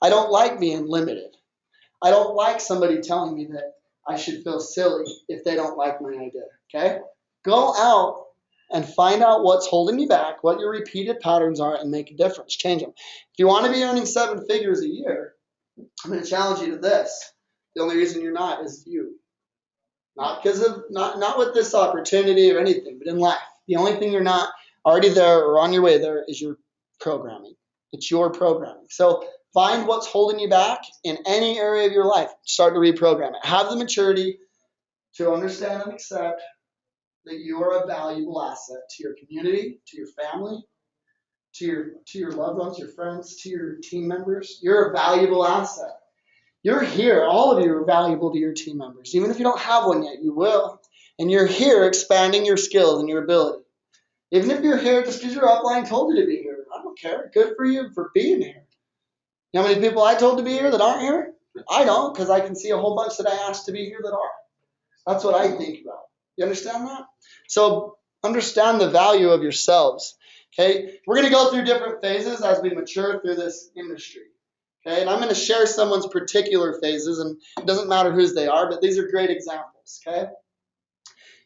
I don't like being limited. I don't like somebody telling me that I should feel silly if they don't like my idea. Okay? Go out and find out what's holding you back, what your repeated patterns are, and make a difference. Change them. If you want to be earning 7 figures a year, I'm going to challenge you to this. The only reason you're not is you. Not because of not with this opportunity or anything, but in life. The only thing you're not already there or on your way there is your programming. It's your programming. So find what's holding you back in any area of your life. Start to reprogram it. Have the maturity to understand and accept that you are a valuable asset to your community, to your family, to your loved ones, your friends, to your team members. You're a valuable asset. You're here. All of you are valuable to your team members. Even if you don't have one yet, you will. And you're here expanding your skills and your ability. Even if you're here just because your upline told you to be here, I don't care. Good for you for being here. You know how many people I told to be here that aren't here? I don't, because I can see a whole bunch that I asked to be here that are. That's what I think about. You understand that? So understand the value of yourselves. Okay? We're going to go through different phases as we mature through this industry. Okay? And I'm going to share someone's particular phases, and it doesn't matter whose they are, but these are great examples. Okay?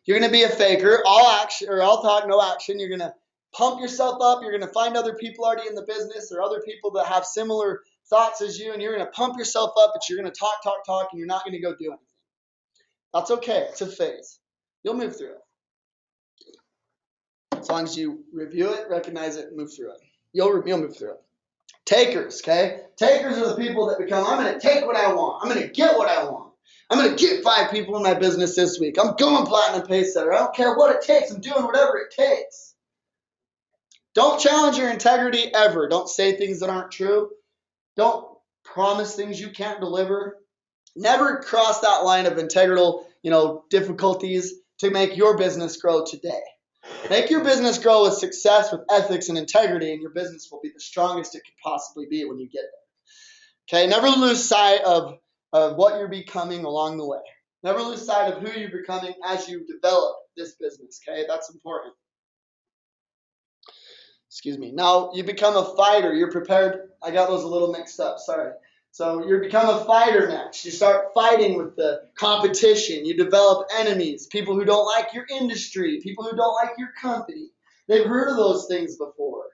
You're going to be a faker, all action or all talk, no action. You're going to pump yourself up. You're going to find other people already in the business or other people that have similar thoughts as you, and you're going to pump yourself up, but you're going to talk, and you're not going to go do anything. That's okay. It's a phase. You'll move through it. As long as you review it, recognize it, and move through it. You'll move through it. Takers, okay? Takers are the people that become, I'm going to take what I want. I'm going to get what I want. I'm going to get 5 people in my business this week. I'm going platinum pace setter. I don't care what it takes. I'm doing whatever it takes. Don't challenge your integrity ever. Don't say things that aren't true. Don't promise things you can't deliver. Never cross that line of integral, difficulties to make your business grow today. Make your business grow with success, with ethics and integrity, and your business will be the strongest it could possibly be when you get there. Okay, never lose sight of what you're becoming along the way. Never lose sight of who you're becoming as you develop this business. Okay, that's important. Excuse me. Now you become a fighter. You're prepared. I got those a little mixed up. Sorry. So you become a fighter next. You start fighting with the competition. You develop enemies, people who don't like your industry, people who don't like your company. They've heard of those things before.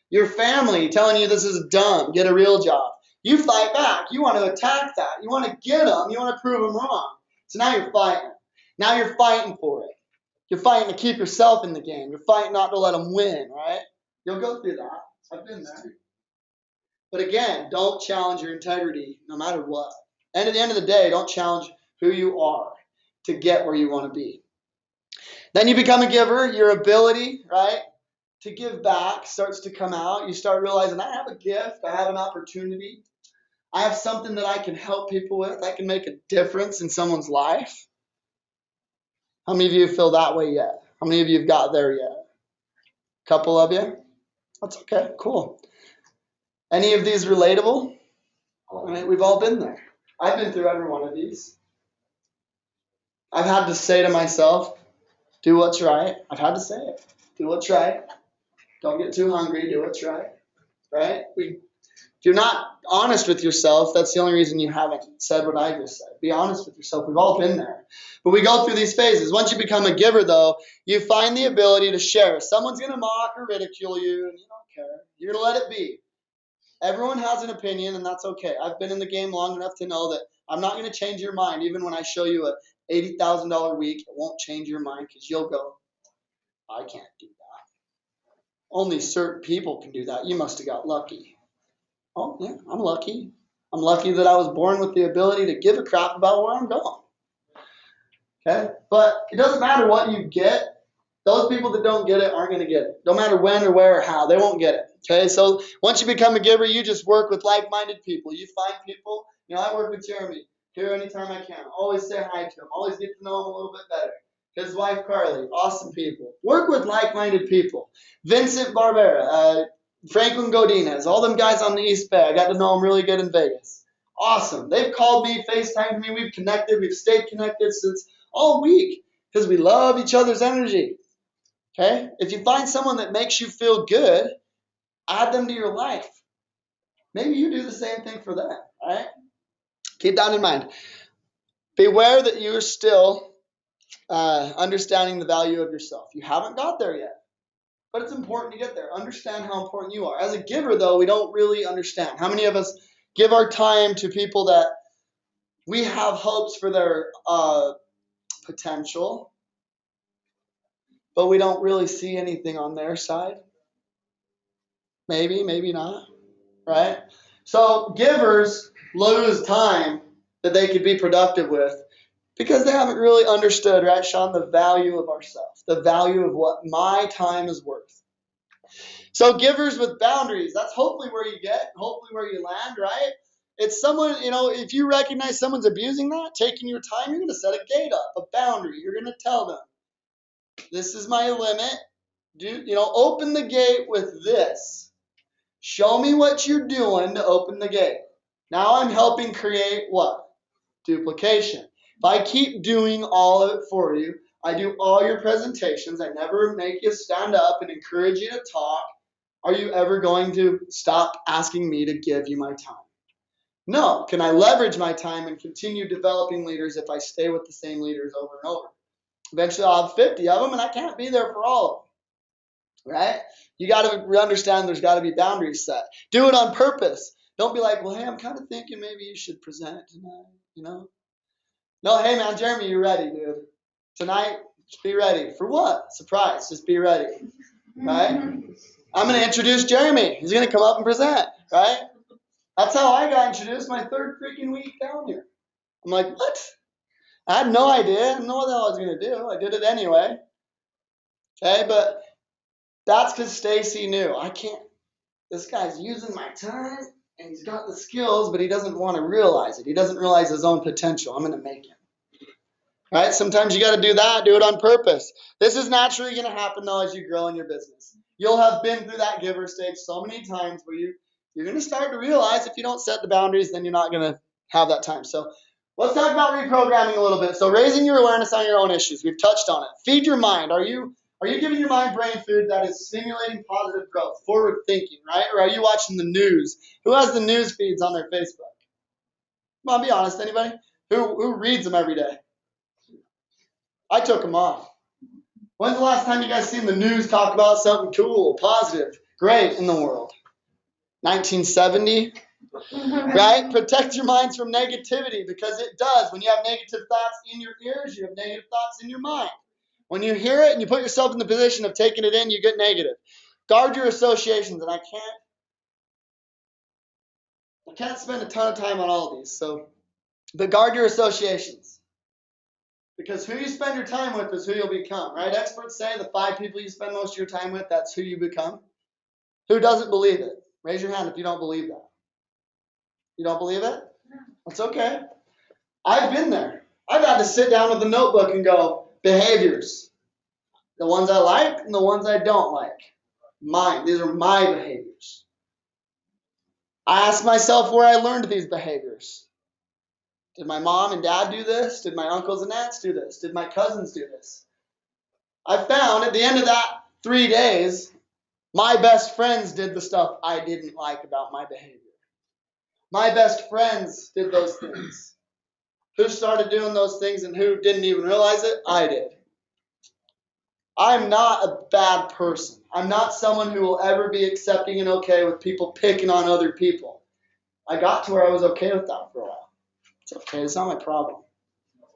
Your family telling you this is dumb, get a real job. You fight back. You want to attack that. You want to get them. You want to prove them wrong. So now you're fighting. Now you're fighting for it. You're fighting to keep yourself in the game. You're fighting not to let them win, right? You'll go through that. I've been there. But again, don't challenge your integrity no matter what. And at the end of the day, don't challenge who you are to get where you want to be. Then you become a giver. Your ability, right, to give back starts to come out. You start realizing, I have a gift. I have an opportunity. I have something that I can help people with. I can make a difference in someone's life. How many of you feel that way yet? How many of you have got there yet? A couple of you? That's okay. Cool. Any of these relatable? All right, we've all been there. I've been through every one of these. I've had to say to myself, do what's right. I've had to say it. Do what's right. Don't get too hungry. Do what's right. Right? If you're not honest with yourself, that's the only reason you haven't said what I just said. Be honest with yourself. We've all been there. But we go through these phases. Once you become a giver, though, you find the ability to share. Someone's going to mock or ridicule you, and you don't care. You're going to let it be. Everyone has an opinion, and that's okay. I've been in the game long enough to know that I'm not going to change your mind. Even when I show you a $80,000 week, it won't change your mind because you'll go, I can't do that. Only certain people can do that. You must have got lucky. Oh, yeah, I'm lucky. I'm lucky that I was born with the ability to give a crap about where I'm going. Okay? But it doesn't matter what you get. Those people that don't get it aren't going to get it. No matter when or where or how, they won't get it. Okay? So once you become a giver, you just work with like-minded people. You find people. I work with Jeremy here anytime I can. Always say hi to him. Always get to know him a little bit better. his wife Carly, awesome people. Work with like-minded people. Vincent Barbera, Franklin Godinez, all them guys on the East Bay. I got to know them really good in Vegas. Awesome. They've called me, FaceTimed me. We've connected. We've stayed connected since all week because we love each other's energy. Okay? If you find someone that makes you feel good, add them to your life. Maybe you do the same thing for them. All right? Keep that in mind. Beware that you are still understanding the value of yourself. You haven't got there yet, but it's important to get there. Understand how important you are. As a giver, though, we don't really understand. How many of us give our time to people that we have hopes for their potential, but we don't really see anything on their side? Maybe, maybe not, right? So givers lose time that they could be productive with because they haven't really understood, right, Sean, the value of ourselves, the value of what my time is worth. So givers with boundaries, that's hopefully where you get, hopefully where you land, right? It's someone, if you recognize someone's abusing that, taking your time, you're going to set a gate up, a boundary. You're going to tell them, this is my limit. Open the gate with this. Show me what you're doing to open the gate. Now I'm helping create what? Duplication. If I keep doing all of it for you, I do all your presentations, I never make you stand up and encourage you to talk, are you ever going to stop asking me to give you my time? No. Can I leverage my time and continue developing leaders if I stay with the same leaders over and over? Eventually I'll have 50 of them and I can't be there for all of them, right? You got to understand there's got to be boundaries set. Do it on purpose. Don't be like, well, hey, I'm kind of thinking maybe you should present tonight, No, hey, man, Jeremy, you ready, dude? Tonight, just be ready. For what? Surprise. Just be ready, right? I'm going to introduce Jeremy. He's going to come up and present, right? That's how I got introduced my third freaking week down here. I'm like, what? I had no idea. I didn't know what the hell I was going to do. I did it anyway. Okay, but that's because Stacy knew. This guy's using my time, and he's got the skills, but he doesn't want to realize it. He doesn't realize his own potential. I'm going to make him. Right? Sometimes you got to do that. Do it on purpose. This is naturally going to happen, though, as you grow in your business. You'll have been through that giver stage so many times where you're going to start to realize if you don't set the boundaries, then you're not going to have that time. So let's talk about reprogramming a little bit. So raising your awareness on your own issues. We've touched on it. Feed your mind. Are you giving your mind brain food that is stimulating positive growth, forward thinking, right? Or are you watching the news? Who has the news feeds on their Facebook? Come on, be honest. Anybody? Who reads them every day? I took them off. When's the last time you guys seen the news talk about something cool, positive, great in the world? 1970? Right? Protect your minds from negativity because it does. When you have negative thoughts in your ears, you have negative thoughts in your mind. When you hear it and you put yourself in the position of taking it in, you get negative. Guard your associations, and I can't spend a ton of time on all of these. But guard your associations. Because who you spend your time with is who you'll become, right? Experts say the 5 people you spend most of your time with, that's who you become. Who doesn't believe it? Raise your hand if you don't believe that. You don't believe it? That's okay. I've been there. I've had to sit down with a notebook and go, behaviors. The ones I like and the ones I don't like. Mine. These are my behaviors. I ask myself where I learned these behaviors. Did my mom and dad do this? Did my uncles and aunts do this? Did my cousins do this? I found at the end of that 3 days, my best friends did the stuff I didn't like about my behavior. My best friends did those things. Who started doing those things and who didn't even realize it? I did. I'm not a bad person. I'm not someone who will ever be accepting and okay with people picking on other people. I got to where I was okay with that for a while. It's okay. It's not my problem.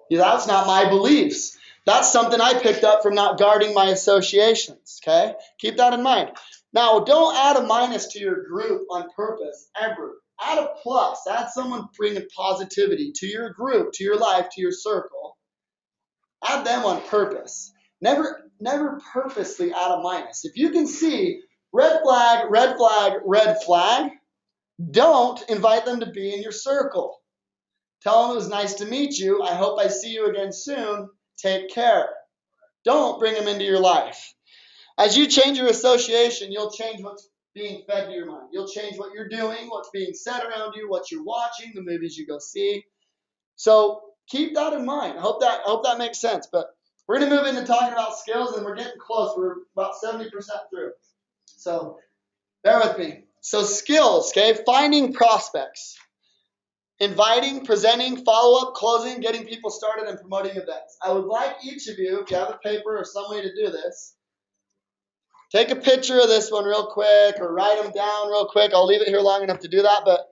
That's not my beliefs. That's something I picked up from not guarding my associations, okay? Keep that in mind. Now, don't add a minus to your group on purpose, ever. Add a plus. Add someone bringing positivity to your group, to your life, to your circle. Add them on purpose. Never purposely add a minus. If you can see red flag, red flag, red flag, don't invite them to be in your circle. Tell them it was nice to meet you. I hope I see you again soon. Take care. Don't bring them into your life. As you change your association, you'll change what's being fed to your mind. You'll change what you're doing, what's being said around you, what you're watching, the movies you go see. So keep that in mind. I hope that makes sense. But we're going to move into talking about skills, and we're getting close. We're about 70% through. So bear with me. So skills, okay? Finding prospects, inviting, presenting, follow-up, closing, getting people started, and promoting events. I would like each of you, if you have a paper or some way to do this, take a picture of this one real quick or write them down real quick. I'll leave it here long enough to do that, but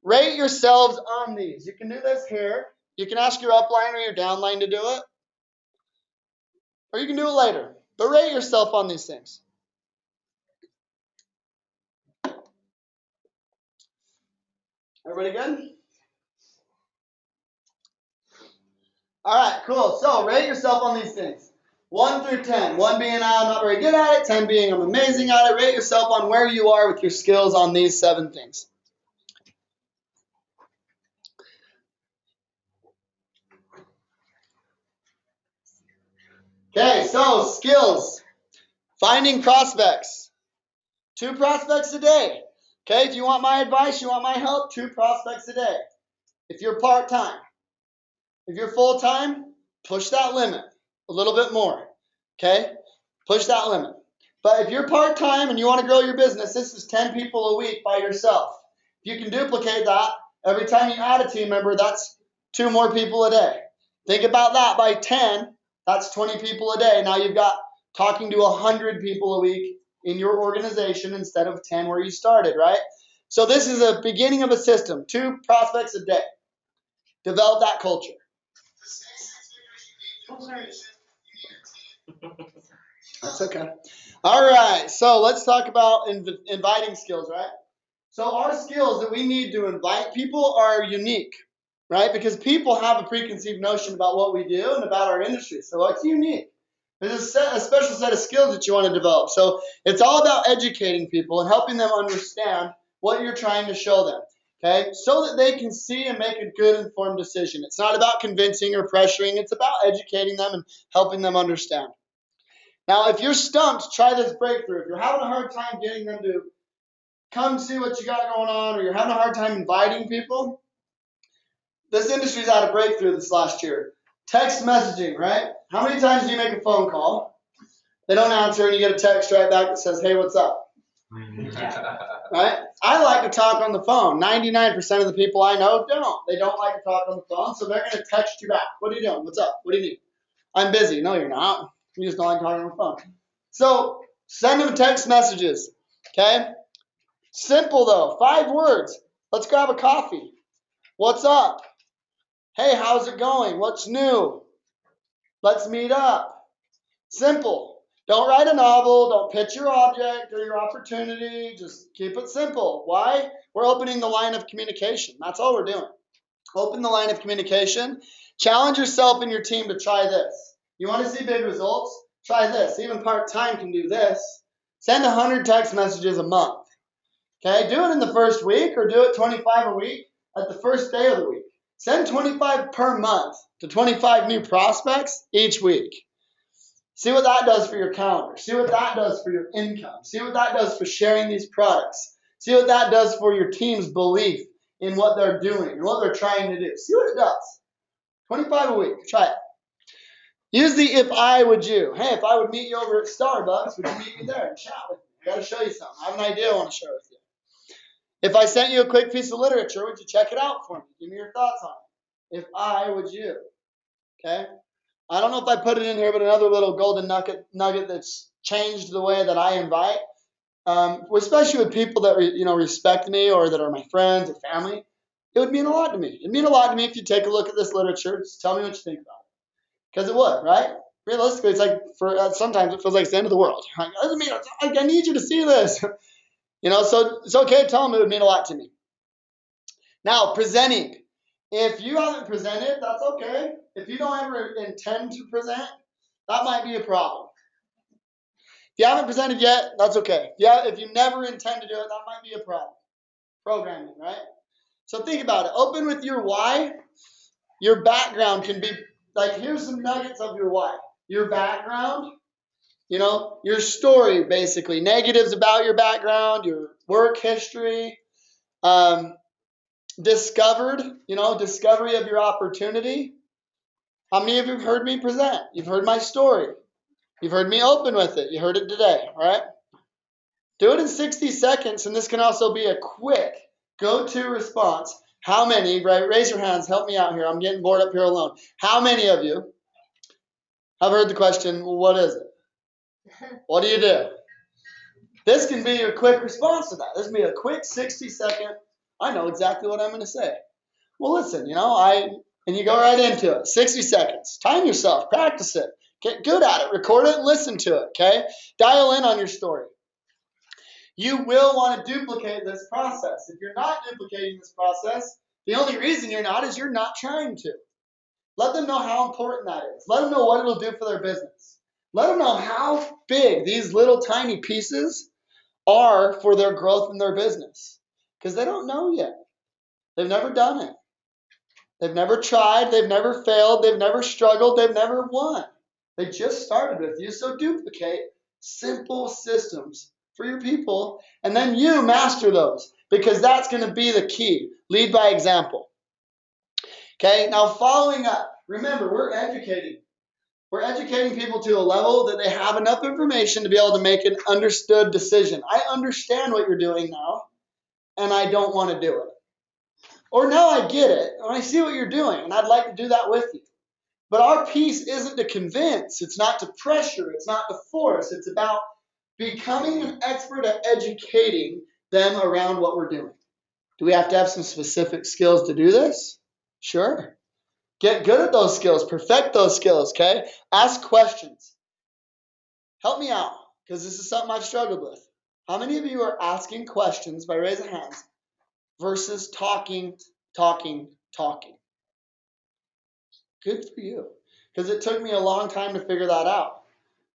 rate yourselves on these. You can do this here. You can ask your upline or your downline to do it, or you can do it later. But rate yourself on these things. Everybody good? All right, cool. So rate yourself on these things. 1 through 10. 1 being I'm not very good at it. 10 being I'm amazing at it. Rate yourself on where you are with your skills on these 7 things. Okay, so skills. Finding prospects. 2 prospects a day. Okay, if you want my advice, you want my help, 2 prospects a day. If you're part-time. If you're full-time, push that limit a little bit more. Okay, push that limit. But if you're part-time and you want to grow your business, this is 10 people a week by yourself. If you can duplicate that, every time you add a team member, that's 2 more people a day. Think about that by 10, that's 20 people a day. Now you've got talking to 100 people a week in your organization instead of 10 where you started, right? So this is a beginning of a system, 2 prospects a day. Develop that culture. That's okay. All right, so let's talk about inviting skills, right? So our skills that we need to invite people are unique, right? Because people have a preconceived notion about what we do and about our industry. So it's unique. There's a special set of skills that you want to develop. So it's all about educating people and helping them understand what you're trying to show them, okay? So that they can see and make a good informed decision. It's not about convincing or pressuring. It's about educating them and helping them understand. Now, if you're stumped, try this breakthrough. If you're having a hard time getting them to come see what you got going on, or you're having a hard time inviting people, this industry's had a breakthrough this last year. Text messaging, right? How many times do you make a phone call? They don't answer, and you get a text right back that says, hey, what's up? Right? I like to talk on the phone. 99% of the people I know don't. They don't like to talk on the phone, so they're going to text you back. What are you doing? What's up? What do you need? I'm busy. No, you're not. You just don't like talking on the phone. So send them text messages, okay? Simple, though. 5 words. Let's grab a coffee. What's up? Hey, how's it going? What's new? Let's meet up. Simple. Don't write a novel. Don't pitch your object or your opportunity. Just keep it simple. Why? We're opening the line of communication. That's all we're doing. Open the line of communication. Challenge yourself and your team to try this. You want to see big results? Try this. Even part-time can do this. Send 100 text messages a month. Okay? Do it in the first week, or do it 25 a week at the first day of the week. Send 25 per month to 25 new prospects each week. See what that does for your calendar. See what that does for your income. See what that does for sharing these products. See what that does for your team's belief in what they're doing and what they're trying to do. See what it does. 25 a week. Try it. Use the if I would you. Hey, if I would meet you over at Starbucks, would you meet me there and chat with me? I got to show you something. I have an idea I want to share with you. If I sent you a quick piece of literature, would you check it out for me? Give me your thoughts on it. If I would you. Okay? I don't know if I put it in here, but another little golden nugget that's changed the way that I invite, especially with people that respect me or that are my friends or family. It would mean a lot to me. It'd mean a lot to me if you take a look at this literature. Just tell me what you think about it. Because it would, right? Realistically, it's like sometimes it feels like it's the end of the world. I need you to see this. So it's okay to tell them it would mean a lot to me. Now, presenting. If you haven't presented, that's okay. If you don't ever intend to present, that might be a problem. If you haven't presented yet, that's okay. If you never intend to do it, that might be a problem. Programming, right? So think about it. Open with your why. Your background can be like, here's some nuggets of your why. your background, your story, basically. Negatives about your background, your work history, discovery of your opportunity. How many of you have heard me present? You've heard my story. You've heard me open with it. You heard it today, right? Do it in 60 seconds, and this can also be a quick go-to response. How many, right? Raise your hands. Help me out here. I'm getting bored up here alone. How many of you have heard the question, well, what is it? What do you do? This can be your quick response to that. This can be a quick 60-second, I know exactly what I'm going to say. Well, listen, and you go right into it. 60 seconds. Time yourself. Practice it. Get good at it. Record it and listen to it, okay? Dial in on your story. You will want to duplicate this process. If you're not duplicating this process, the only reason you're not is you're not trying to. Let them know how important that is. Let them know what it'll do for their business. Let them know how big these little tiny pieces are for their growth in their business. Because they don't know yet. They've never done it. They've never tried. They've never failed. They've never struggled. They've never won. They just started with you. So duplicate simple systems for your people, and then you master those, because that's going to be the key. Lead by example. Okay, now following up, remember, we're educating. We're educating people to a level that they have enough information to be able to make an understood decision. I understand what you're doing now, and I don't want to do it. Or now I get it, and I see what you're doing, and I'd like to do that with you. But our piece isn't to convince. It's not to pressure. It's not to force. It's about becoming an expert at educating them around what we're doing. Do we have to have some specific skills to do this? Sure. Get good at those skills. Perfect those skills, okay? Ask questions. Help me out, because this is something I've struggled with. How many of you are asking questions by raising hands versus talking? Good for you, because it took me a long time to figure that out.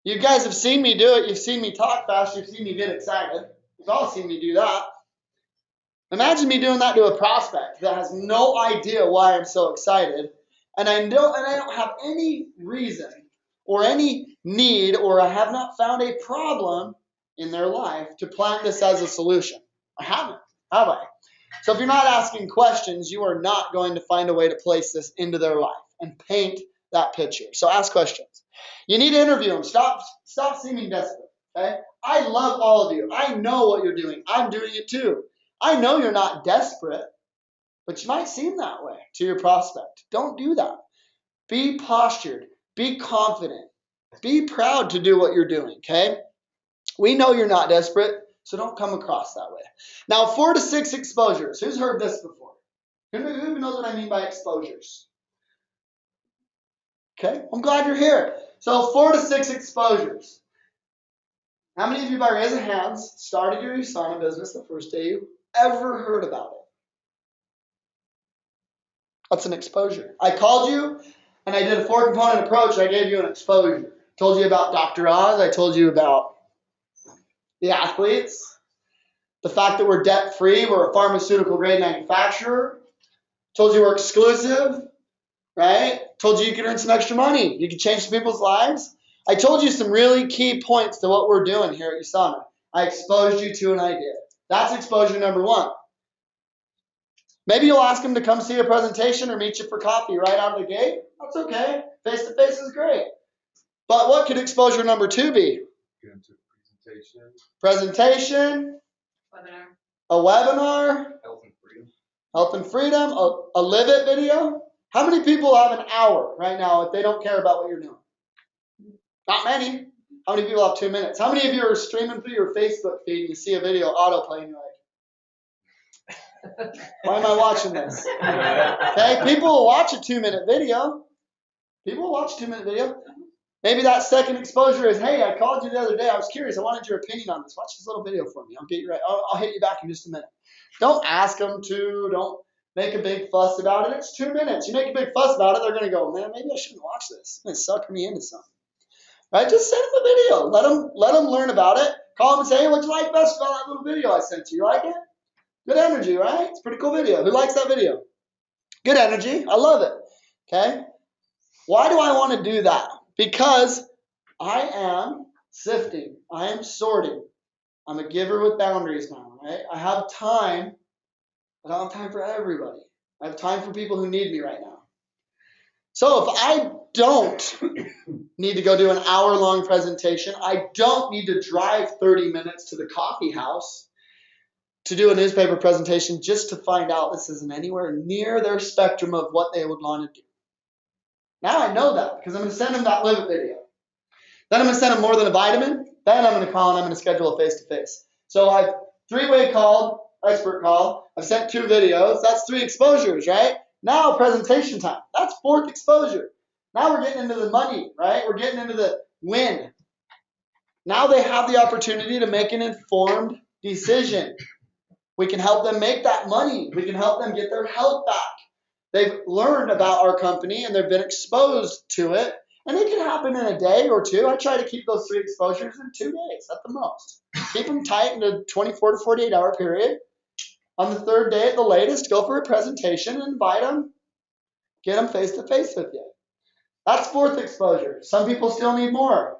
You guys have seen me do it. You've seen me talk fast. You've seen me get excited. You've all seen me do that. Imagine me doing that to a prospect that has no idea why I'm so excited, and I don't have any reason or any need, or I have not found a problem in their life to plant this as a solution. I haven't, have I? So if you're not asking questions, you are not going to find a way to place this into their life and paint that picture. So ask questions. You need to interview them. Stop seeming desperate. Okay? I love all of you. I know what you're doing. I'm doing it too. I know you're not desperate, but you might seem that way to your prospect. Don't do that. Be postured. Be confident. Be proud to do what you're doing. Okay? We know you're not desperate, so don't come across that way. Now, 4 to 6 exposures. Who's heard this before? Who even knows what I mean by exposures? Okay, I'm glad you're here. So 4 to 6 exposures. How many of you, by raising hands, started your USANA business the first day you ever heard about it? That's an exposure. I called you, and I did a 4-component approach. I gave you an exposure. Told you about Dr. Oz. I told you about the athletes. The fact that we're debt-free. We're a pharmaceutical-grade manufacturer. Told you we're exclusive. Right? Told you you could earn some extra money. You could change some people's lives. I told you some really key points to what we're doing here at USANA. I exposed you to an idea. That's exposure number 1. Maybe you'll ask them to come see a presentation or meet you for coffee right out of the gate. That's okay. Face-to-face is great. But what could exposure number 2 be? Get into Presentation. Webinar. A webinar. Health and freedom. A Live It video. How many people have an hour right now if they don't care about what you're doing? Not many. How many people have 2 minutes? How many of you are streaming through your Facebook feed and you see a video autoplay and you're like, why am I watching this? Okay, people will watch a 2-minute video. People will watch a 2-minute video. Maybe that second exposure is, hey, I called you the other day. I was curious. I wanted your opinion on this. Watch this little video for me. I'll get you right. I'll hit you back in just a minute. Don't ask them to. Don't make a big fuss about it. It's 2 minutes. You make a big fuss about it, they're going to go, man, maybe I shouldn't watch this. It's going to sucker me into something. Right? Just send them a video. Let them learn about it. Call them and say, hey, what'd you like best about that little video I sent you? You like it? Good energy, right? It's a pretty cool video. Who likes that video? Good energy. I love it. Okay? Why do I want to do that? Because I am sifting. I am sorting. I'm a giver with boundaries now, right? I have time, but I don't have time for everybody. I have time for people who need me right now. So if I don't need to go do an hour-long presentation, I don't need to drive 30 minutes to the coffee house to do a newspaper presentation just to find out this isn't anywhere near their spectrum of what they would want to do. Now I know that because I'm going to send them that Live It video. Then I'm going to send them more than a vitamin. Then I'm going to call and I'm going to schedule a face-to-face. So I've three-way called, expert call. I've sent 2 videos. That's 3 exposures, right? Now presentation time. That's 4th exposure. Now we're getting into the money, right? We're getting into the win. Now they have the opportunity to make an informed decision. We can help them make that money. We can help them get their health back. They've learned about our company and they've been exposed to it. And it can happen in a day or 2. I try to keep those 3 exposures in 2 days at the most. Keep them tight in a 24 to 48 hour period. On the 3rd day at the latest, go for a presentation and invite them. Get them face to face with you. That's 4th exposure. Some people still need more.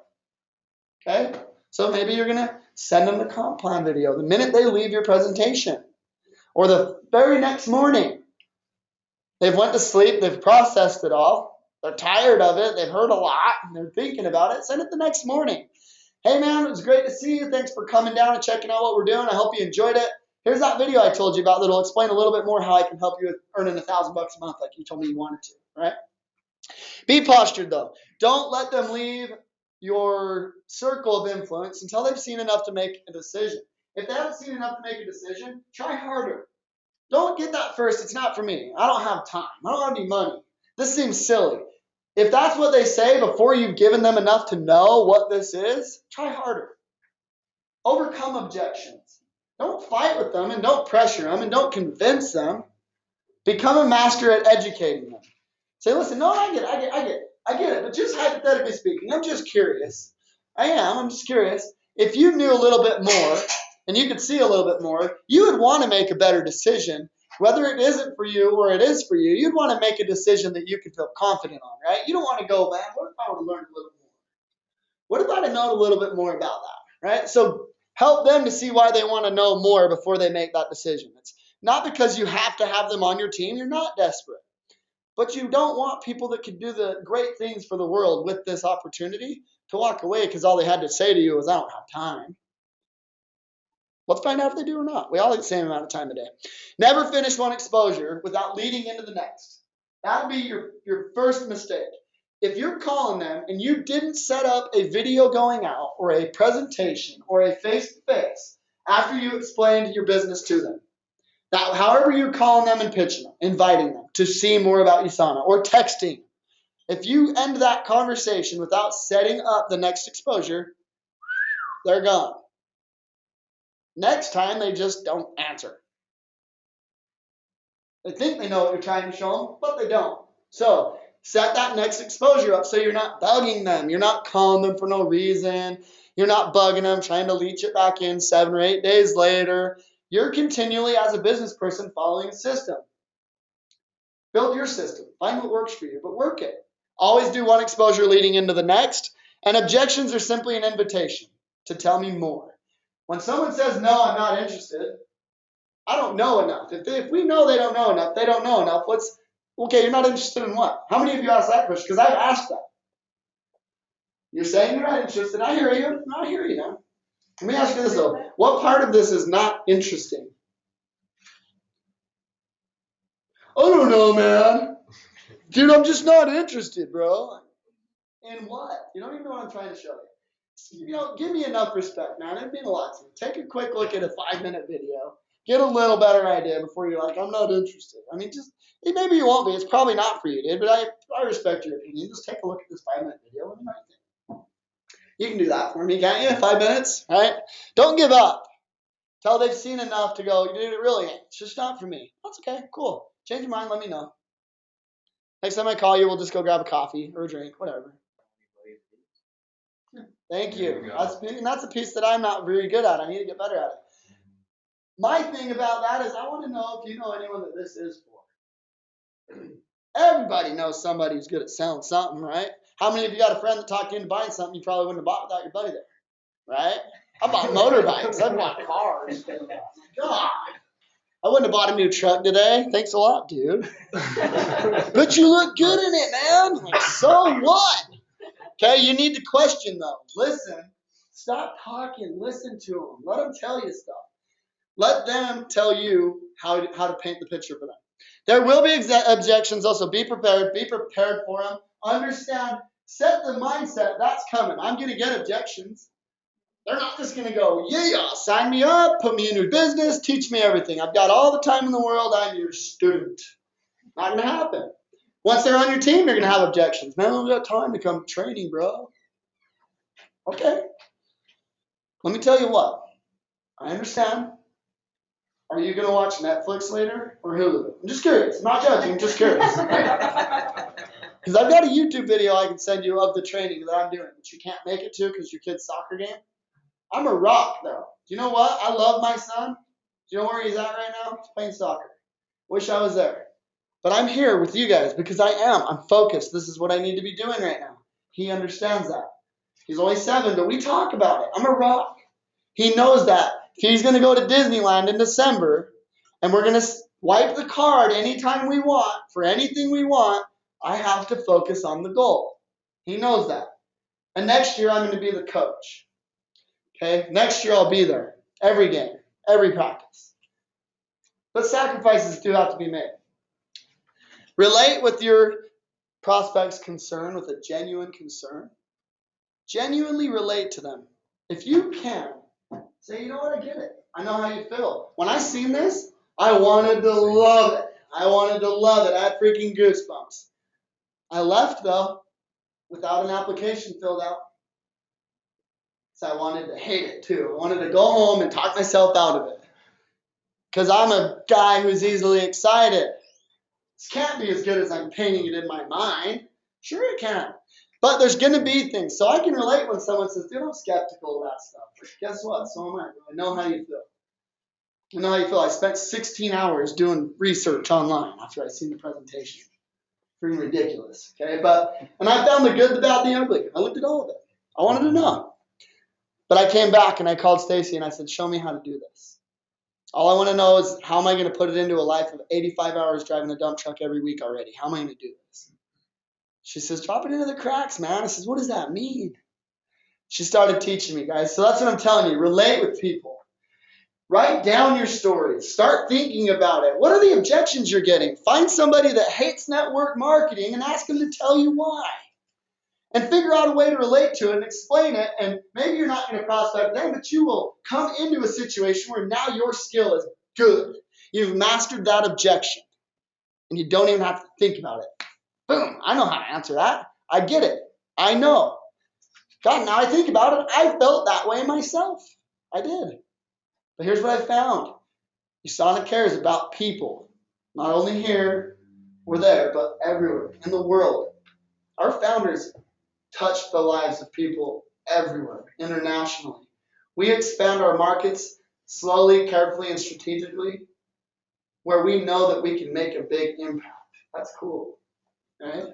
Okay? So maybe you're going to send them the comp plan video the minute they leave your presentation. Or the very next morning. They've went to sleep. They've processed it all. They're tired of it. They've heard a lot. And they're thinking about it. Send it the next morning. Hey, man, it was great to see you. Thanks for coming down and checking out what we're doing. I hope you enjoyed it. Here's that video I told you about that'll explain a little bit more how I can help you with earning $1,000 a month like you told me you wanted to, right? Be postured, though. Don't let them leave your circle of influence until they've seen enough to make a decision. If they haven't seen enough to make a decision, try harder. Don't get that first. It's not for me. I don't have time. I don't have any money. This seems silly. If that's what they say before you've given them enough to know what this is, try harder. Overcome objections. Don't fight with them and don't pressure them and don't convince them. Become a master at educating them. Say, listen, no, I get it. But just hypothetically speaking, I'm just curious. I'm just curious. If you knew a little bit more and you could see a little bit more, you would want to make a better decision. Whether it isn't for you or it is for you, you'd want to make a decision that you can feel confident on, right? You don't want to go, man, what if I would have learned a little more? What if I'd have known a little bit more about that, right? So help them to see why they want to know more before they make that decision. It's not because you have to have them on your team. You're not desperate. But you don't want people that can do the great things for the world with this opportunity to walk away because all they had to say to you was, I don't have time. Let's find out if they do or not. We all have the same amount of time a day. Never finish one exposure without leading into the next. That would be your first mistake. If you're calling them and you didn't set up a video going out or a presentation or a face-to-face after you explained your business to them, now, however you're calling them and pitching them, inviting them to see more about USANA or texting, if you end that conversation without setting up the next exposure, they're gone. Next time, they just don't answer. They think they know what you're trying to show them, but they don't. So set that next exposure up so you're not bugging them. You're not calling them for no reason. You're not bugging them, trying to leech it back in 7 or 8 days later. You're continually, as a business person, following a system. Build your system. Find what works for you, but work it. Always do one exposure leading into the next. And objections are simply an invitation to tell me more. When someone says, no, I'm not interested, I don't know enough. If we know they don't know enough, they don't know enough. Okay, you're not interested in what? How many of you asked that question? Because I've asked that. You're saying you're not interested. I hear you. I hear you now. Let me ask you this, though. What part of this is not interesting? I don't know, man. Dude, I'm just not interested, bro. In what? You don't even know what I'm trying to show you. Give me enough respect, man. It'd mean a lot to me. Take a quick look at a 5-minute video. Get a little better idea before you're like, I'm not interested. I mean, maybe you won't be. It's probably not for you, dude. But I respect your opinion. Just take a look at this 5-minute video. What do you think? You can do that for me, can't you? 5 minutes, right? Don't give up. Till they've seen enough to go, dude, it really ain't. It's just not for me. That's okay. Cool. Change your mind. Let me know. Next time I call you, we'll just go grab a coffee or a drink, whatever. Thank you. That's a piece that I'm not very good at. I need to get better at it. My thing about that is I want to know if you know anyone that this is for. Everybody knows somebody who's good at selling something, right? How many of you got a friend that talked you into buying something you probably wouldn't have bought without your buddy there? Right? I bought motorbikes. I bought cars. God. I wouldn't have bought a new truck today. Thanks a lot, dude. But you look good in it, man. Like, so what? Okay, you need to question, though. Listen. Stop talking. Listen to them. Let them tell you stuff. Let them tell you how to paint the picture for them. There will be objections also. Be prepared. Be prepared for them. Understand. Set the mindset. That's coming. I'm going to get objections. They're not just going to go, yeah, sign me up, put me in your business, teach me everything. I've got all the time in the world. I'm your student. Not going to happen. Once they're on your team, you're going to have objections. Man, I don't got time to come to training, bro. Okay. Let me tell you what. I understand. Are you going to watch Netflix later or Hulu? I'm just curious. I'm not judging. I'm just curious. Because I've got a YouTube video I can send you of the training that I'm doing, but you can't make it to because your kid's soccer game. I'm a rock, though. Do you know what? I love my son. Do you know where he's at right now? He's playing soccer. Wish I was there. But I'm here with you guys because I am. I'm focused. This is what I need to be doing right now. He understands that. He's only 7, but we talk about it. I'm a rock. He knows that. If he's going to go to Disneyland in December, and we're going to wipe the card anytime we want, for anything we want, I have to focus on the goal. He knows that. And next year, I'm going to be the coach. Okay? Next year, I'll be there. Every game. Every practice. But sacrifices do have to be made. Relate with your prospect's concern with a genuine concern. Genuinely relate to them. If you can, say, you know what, I get it. I know how you feel. When I seen this, I wanted to love it. I wanted to love it. I had freaking goosebumps. I left, though, without an application filled out. So I wanted to hate it, too. I wanted to go home and talk myself out of it. Because I'm a guy who's easily excited. This can't be as good as I'm painting it in my mind. Sure it can. But there's going to be things. So I can relate when someone says, dude, I'm skeptical of that stuff. But guess what? So am I. I know how you feel. I know how you feel. I spent 16 hours doing research online after I seen the presentation. Pretty ridiculous. Okay, and I found the good, the bad, the ugly. I looked at all of it. I wanted to know. But I came back and I called Stacy and I said, show me how to do this. All I want to know is how am I going to put it into a life of 85 hours driving a dump truck every week already? How am I going to do this? She says, drop it into the cracks, man. I says, what does that mean? She started teaching me, guys. So that's what I'm telling you. Relate with people. Write down your stories. Start thinking about it. What are the objections you're getting? Find somebody that hates network marketing and ask them to tell you why. And figure out a way to relate to it and explain it. And maybe you're not going to prospect them, but you will come into a situation where now your skill is good. You've mastered that objection. And you don't even have to think about it. Boom, I know how to answer that. I get it. I know. God, now I think about it, I felt that way myself. I did. But here's what I found. USANA cares about people. Not only here or there, but everywhere in the world. Our founders touch the lives of people everywhere, internationally. We expand our markets slowly, carefully, and strategically where we know that we can make a big impact. That's cool. Right?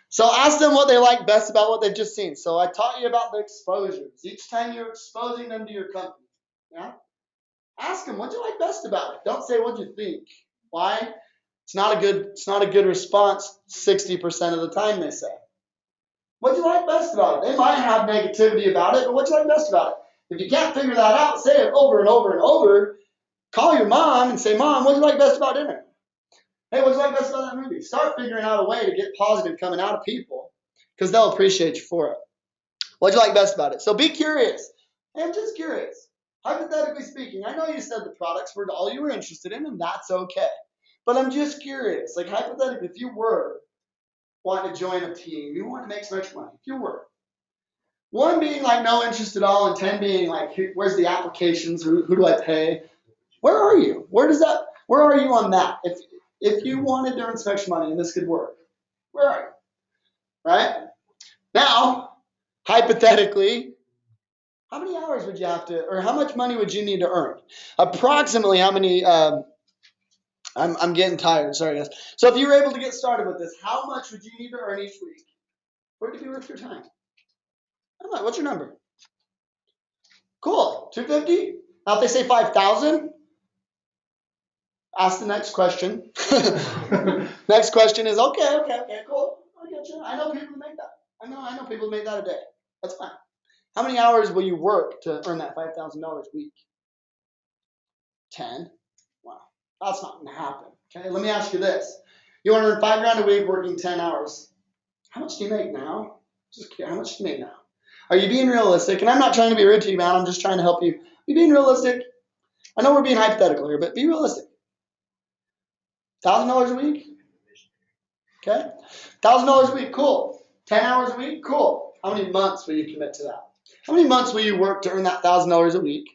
So ask them what they like best about what they've just seen. So I taught you about the exposures. Each time you're exposing them to your company, yeah? Ask them, what do you like best about it? Don't say what you think. Why? It's not a good response 60% of the time, they say. What do you like best about it? They might have negativity about it, but what do you like best about it? If you can't figure that out, say it over and over and over. Call your mom and say, Mom, what do you like best about dinner? Hey, what do you like best about that movie? Start figuring out a way to get positive coming out of people because they'll appreciate you for it. What do you like best about it? So be curious. Hey, I'm just curious. Hypothetically speaking, I know you said the products were all you were interested in, and that's okay. But I'm just curious. Like, hypothetically, if you were wanting to join a team, you want to make some extra money, if you were. 1 being like no interest at all, and 10 being like, where's the applications? Who do I pay? Where are you? Where are you on that? If you wanted to earn some extra money and this could work, where are you? Right? Now, hypothetically, how many hours would you have to, or how much money would you need to earn? Approximately how many, I'm getting tired, sorry guys. So if you were able to get started with this, how much would you need to earn each week for it to be worth your time. I'm like, what's your number? Cool, 250? Now if they say 5,000, ask the next question. Next question is, okay, cool. I get you. I know people who make that. I know people who make that a day. That's fine. How many hours will you work to earn that $5,000 a week? 10? Wow, that's not gonna happen. Okay, let me ask you this. You want to earn $5,000 a week working 10 hours. How much do you make now? Just how much do you make now? Are you being realistic? And I'm not trying to be rude to you, man. I'm just trying to help you. Are you being realistic? I know we're being hypothetical here, but be realistic. $1,000 a week? Okay. $1,000 a week, cool. 10 hours a week, cool. How many months will you commit to that? How many months will you work to earn that $1,000 a week?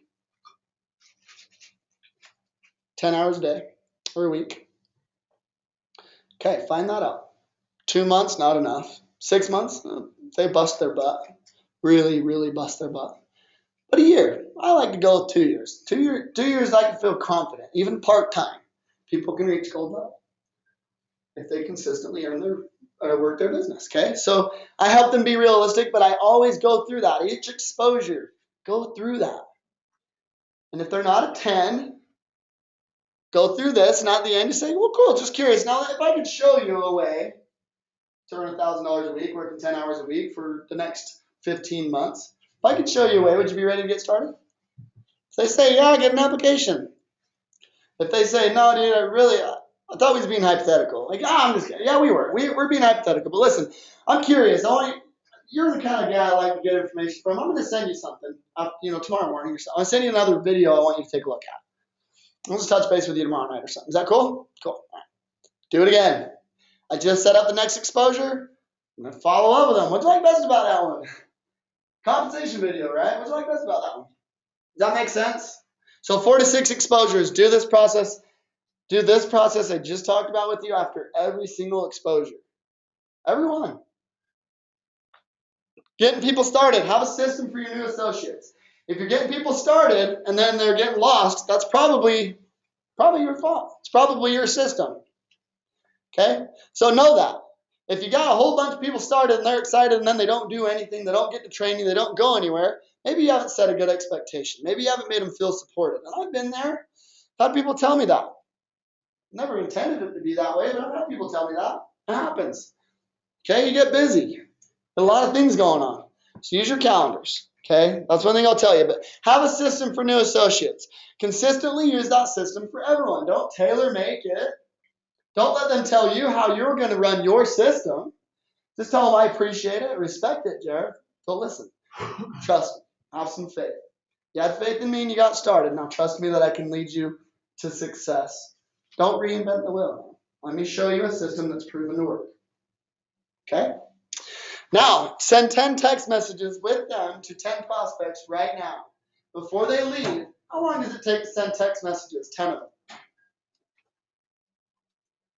10 hours a day or a week. Okay, find that out. 2 months, not enough. 6 months, they bust their butt. Really, really bust their butt. But a year, I like to go with 2 years. 2 years, I can feel confident, even part-time. People can reach gold level if they consistently earn their work their business. Okay, so I help them be realistic, but I always go through that. Each exposure, go through that. And if they're not a 10, go through this, and at the end you say, well, cool, just curious. Now, if I could show you a way to earn $1,000 a week, working 10 hours a week for the next 15 months, if I could show you a way, would you be ready to get started? If they say, yeah, get an application. If they say, no, dude, I thought we was being hypothetical. Like, I'm just kidding. Yeah, we were. We're being hypothetical. But listen, I'm curious. You're the kind of guy I like to get information from. I'm going to send you something, tomorrow morning or something. I'm going to send you another video I want you to take a look at. I'll just touch base with you tomorrow night or something. Is that cool? Cool. All right. Do it again. I just set up the next exposure. I'm going to follow up with them. What do you like best about that one? Compensation video, right? What do you like best about that one? Does that make sense? So 4 to 6 exposures. Do this process I just talked about with you after every single exposure. Everyone. Getting people started. Have a system for your new associates. If you're getting people started and then they're getting lost, that's probably your fault. It's probably your system. Okay? So know that. If you got a whole bunch of people started and they're excited and then they don't do anything, they don't get the training, they don't go anywhere, maybe you haven't set a good expectation. Maybe you haven't made them feel supported. And I've been there. I've had people tell me that. Never intended it to be that way, but I've had people tell me that. It happens. Okay, you get busy. A lot of things going on. So use your calendars. Okay, that's one thing I'll tell you. But have a system for new associates. Consistently use that system for everyone. Don't tailor make it. Don't let them tell you how you're going to run your system. Just tell them I appreciate it, respect it, Jared. So listen, trust me, have some faith. You had faith in me and you got started. Now trust me that I can lead you to success. Don't reinvent the wheel. Let me show you a system that's proven to work. Okay? Now, send 10 text messages with them to 10 prospects right now. Before they leave, how long does it take to send text messages? 10 of them.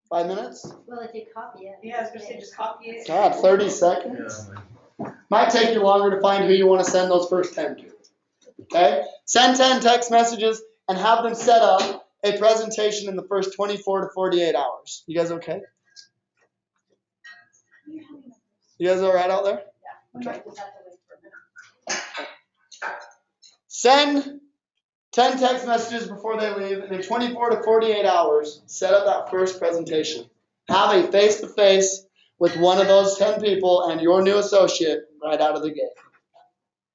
5 minutes? Well, if you copy it. Yeah, I was going to say just copy it. God, 30 seconds? Might take you longer to find who you want to send those first 10 to. Okay? Send 10 text messages and have them set up a presentation in the first 24 to 48 hours. You guys okay? You guys all right out there? Yeah. Okay. Just have to wait for a minute. Send 10 text messages before they leave, and in 24 to 48 hours, set up that first presentation. Have a face-to-face with one of those 10 people and your new associate right out of the gate.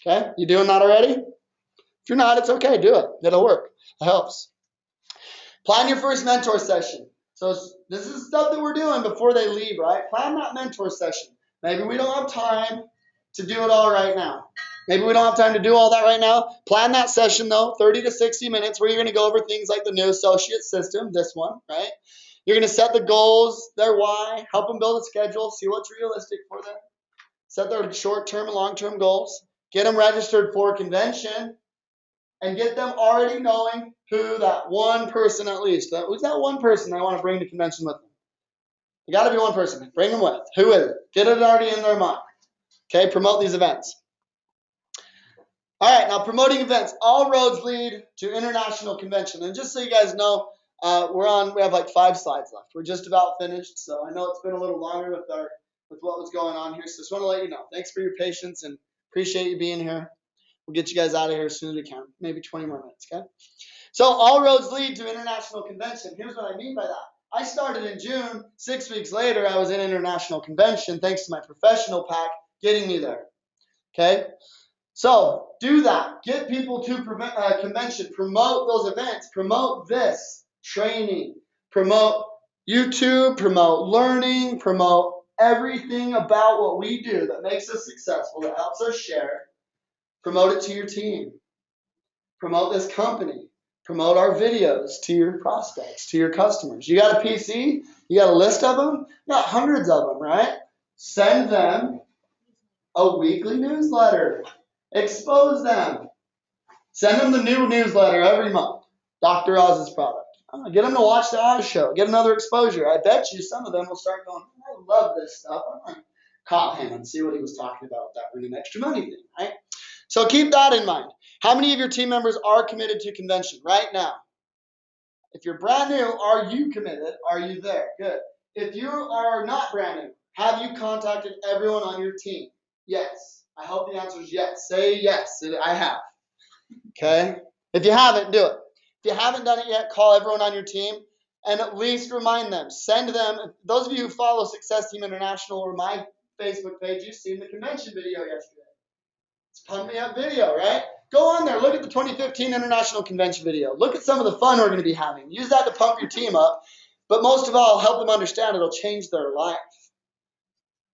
Okay? You doing that already? If you're not, it's okay. Do it. It'll work. It helps. Plan your first mentor session. So this is stuff that we're doing before they leave, right? Plan that mentor session. Maybe we don't have time to do it all right now. Maybe we don't have time to do all that right now. Plan that session, though, 30 to 60 minutes, where you're going to go over things like the new associate system, this one, right? You're going to set the goals, their why, help them build a schedule, see what's realistic for them, set their short-term and long-term goals, get them registered for convention, and get them already knowing who that one person at least. Who's that one person I want to bring to convention with them? You got to be one person. Bring them with. Who is it? Get it already in their mind. Okay, promote these events. All right, now promoting events. All roads lead to international convention. And just so you guys know, we have like 5 slides left. We're just about finished, so I know it's been a little longer with our with what was going on here. So just want to let you know. Thanks for your patience and appreciate you being here. We'll get you guys out of here as soon as we can. Maybe 20 more minutes, okay? So all roads lead to international convention. Here's what I mean by that. I started in June. 6 weeks later, I was in international convention thanks to my professional pack getting me there. Okay? So do that. Get people to convention. Promote those events. Promote this training. Promote YouTube. Promote learning. Promote everything about what we do that makes us successful, that helps us share. Promote it to your team. Promote this company. Promote our videos to your prospects, to your customers. You got a PC? You got a list of them? You got hundreds of them, right? Send them a weekly newsletter. Expose them. Send them the new newsletter every month. Dr. Oz's product. Get them to watch the Oz show. Get another exposure. I bet you some of them will start going, I love this stuff. I'm going to cop him and see what he was talking about with that earning extra money thing, right? So keep that in mind. How many of your team members are committed to convention right now? If you're brand new, are you committed? Are you there? Good. If you are not brand new, have you contacted everyone on your team? Yes. I hope the answer is yes. Say yes. I have. Okay? If you haven't, do it. If you haven't done it yet, call everyone on your team and at least remind them. Send them. Those of you who follow Success Team International or my Facebook page, you've seen the convention video yesterday. It's a pump me up video, right? Go on there. Look at the 2015 International Convention video. Look at some of the fun we're going to be having. Use that to pump your team up. But most of all, help them understand it'll change their life.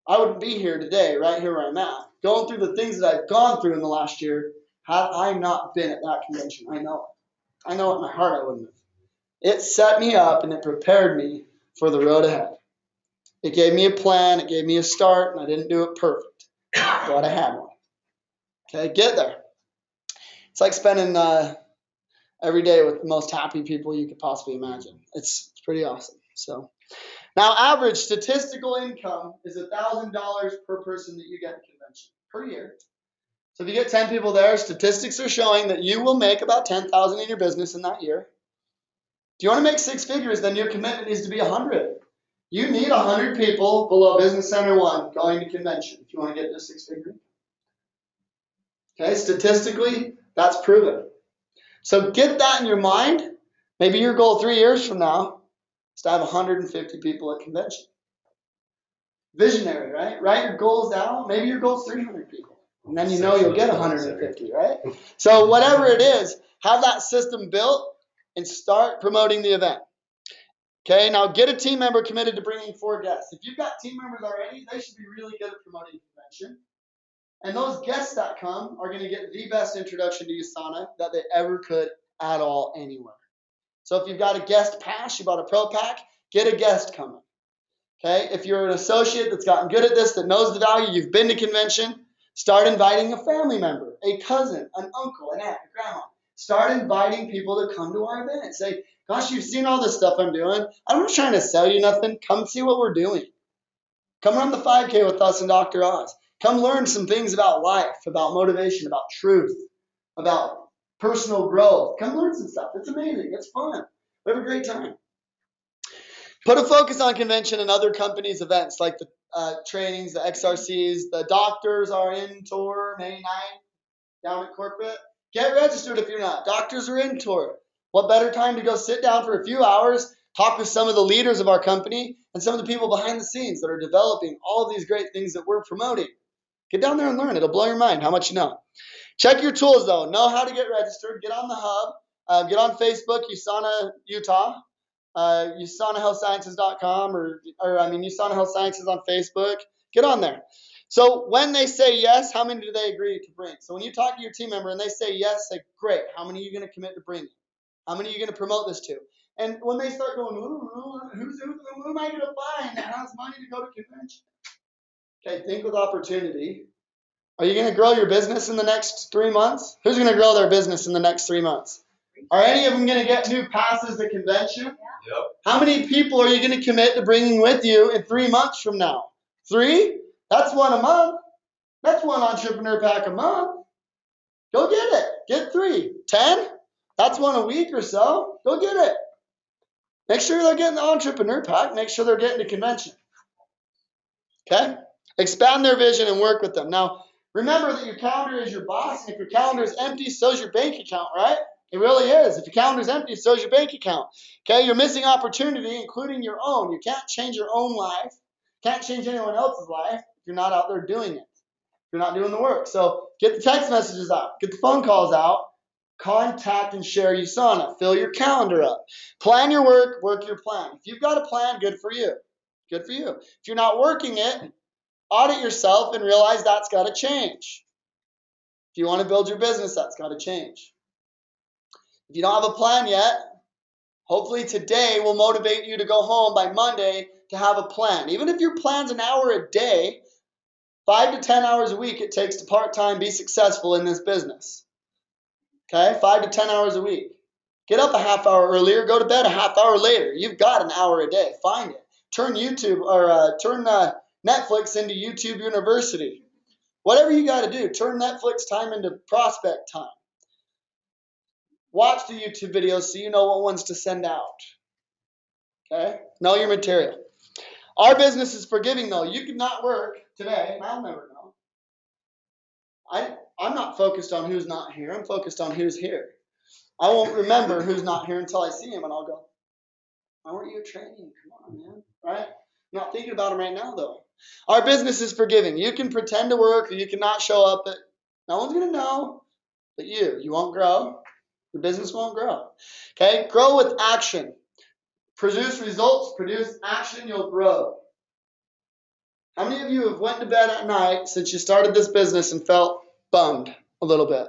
I wouldn't be here today, right here where I'm at, going through the things that I've gone through in the last year, had I not been at that convention. I know it. I know it in my heart I wouldn't have. It set me up and it prepared me for the road ahead. It gave me a plan. It gave me a start, and I didn't do it perfect, but I had one. Okay, get there. It's like spending every day with the most happy people you could possibly imagine. It's pretty awesome. So now, average statistical income is $1,000 per person that you get at convention per year. So if you get 10 people there, statistics are showing that you will make about $10,000 in your business in that year. If you want to make six figures, then your commitment needs to be 100. You need 100 people below Business Center 1 going to convention if you want to get to six figures. Okay, statistically, that's proven. So get that in your mind. Maybe your goal 3 years from now is to have 150 people at convention. Visionary, right? Write your goals down. Maybe your goal is 300 people. And then you know you'll get 150, right? So whatever it is, have that system built and start promoting the event. Okay, now get a team member committed to bringing 4 guests. If you've got team members already, they should be really good at promoting convention. And those guests that come are going to get the best introduction to USANA that they ever could at all anywhere. So if you've got a guest pass, you bought a pro pack, get a guest coming. Okay, if you're an associate that's gotten good at this, that knows the value, you've been to convention, start inviting a family member, a cousin, an uncle, an aunt, a grandma. Start inviting people to come to our event. Say, gosh, you've seen all this stuff I'm doing. I'm not trying to sell you nothing. Come see what we're doing. Come run the 5K with us and Dr. Oz. Come learn some things about life, about motivation, about truth, about personal growth. Come learn some stuff. It's amazing. It's fun. We have a great time. Put a focus on convention and other companies' events like the trainings, the XRCs. The doctors are in tour May 9th down at corporate. Get registered if you're not. Doctors are in tour. What better time to go sit down for a few hours, talk with some of the leaders of our company and some of the people behind the scenes that are developing all of these great things that we're promoting. Get down there and learn. It'll blow your mind how much you know. Check your tools, though. Know how to get registered. Get on the hub. Get on Facebook, USANA Utah. USANAHealthSciences.com or USANA Health Sciences on Facebook. Get on there. So when they say yes, how many do they agree to bring? So when you talk to your team member and they say yes, say, great. How many are you going to commit to bringing? How many are you going to promote this to? And when they start going, who am I going to find that has money to go to convention? Okay, think with opportunity. Are you going to grow your business in the next 3 months? Who's going to grow their business in the next 3 months? Are any of them going to get new passes to convention? Yep. How many people are you going to commit to bringing with you in 3 months from now? 3? That's 1 a month. That's 1 entrepreneur pack a month. Go get it. Get 3. 10? That's 1 a week or so. Go get it. Make sure they're getting the entrepreneur pack. Make sure they're getting to convention. Okay? Expand their vision and work with them. Now, remember that your calendar is your boss, and if your calendar is empty, so is your bank account, right? It really is. If your calendar is empty, so is your bank account. Okay? You're missing opportunity, including your own. You can't change your own life. Can't change anyone else's life if you're not out there doing it. You're not doing the work. So get the text messages out. Get the phone calls out. Contact and share USANA. Fill your calendar up. Plan your work. Work your plan. If you've got a plan, good for you. Good for you. If you're not working it, audit yourself and realize that's got to change. If you want to build your business, that's got to change. If you don't have a plan yet, hopefully today will motivate you to go home by Monday to have a plan. Even if your plan's an hour a day, 5 to 10 hours a week it takes to part-time be successful in this business. Okay, 5 to 10 hours a week. Get up a half hour earlier, go to bed a half hour later. You've got an hour a day. Find it. Turn YouTube or turn Netflix into YouTube University. Whatever you got to do, turn Netflix time into prospect time. Watch the YouTube videos so you know what ones to send out. Okay? Know your material. Our business is forgiving though. You could not work today, and I'll never know. I'm not focused on who's not here. I'm focused on who's here. I won't remember who's not here until I see him, and I'll go, why weren't you training? Come on, man. Right? I'm not thinking about him right now, though. Our business is forgiving. You can pretend to work, or you can not show up, but no one's going to know but you. You won't grow. Your business won't grow. Okay? Grow with action. Produce results, produce action, you'll grow. How many of you have went to bed at night since you started this business and felt bummed a little bit?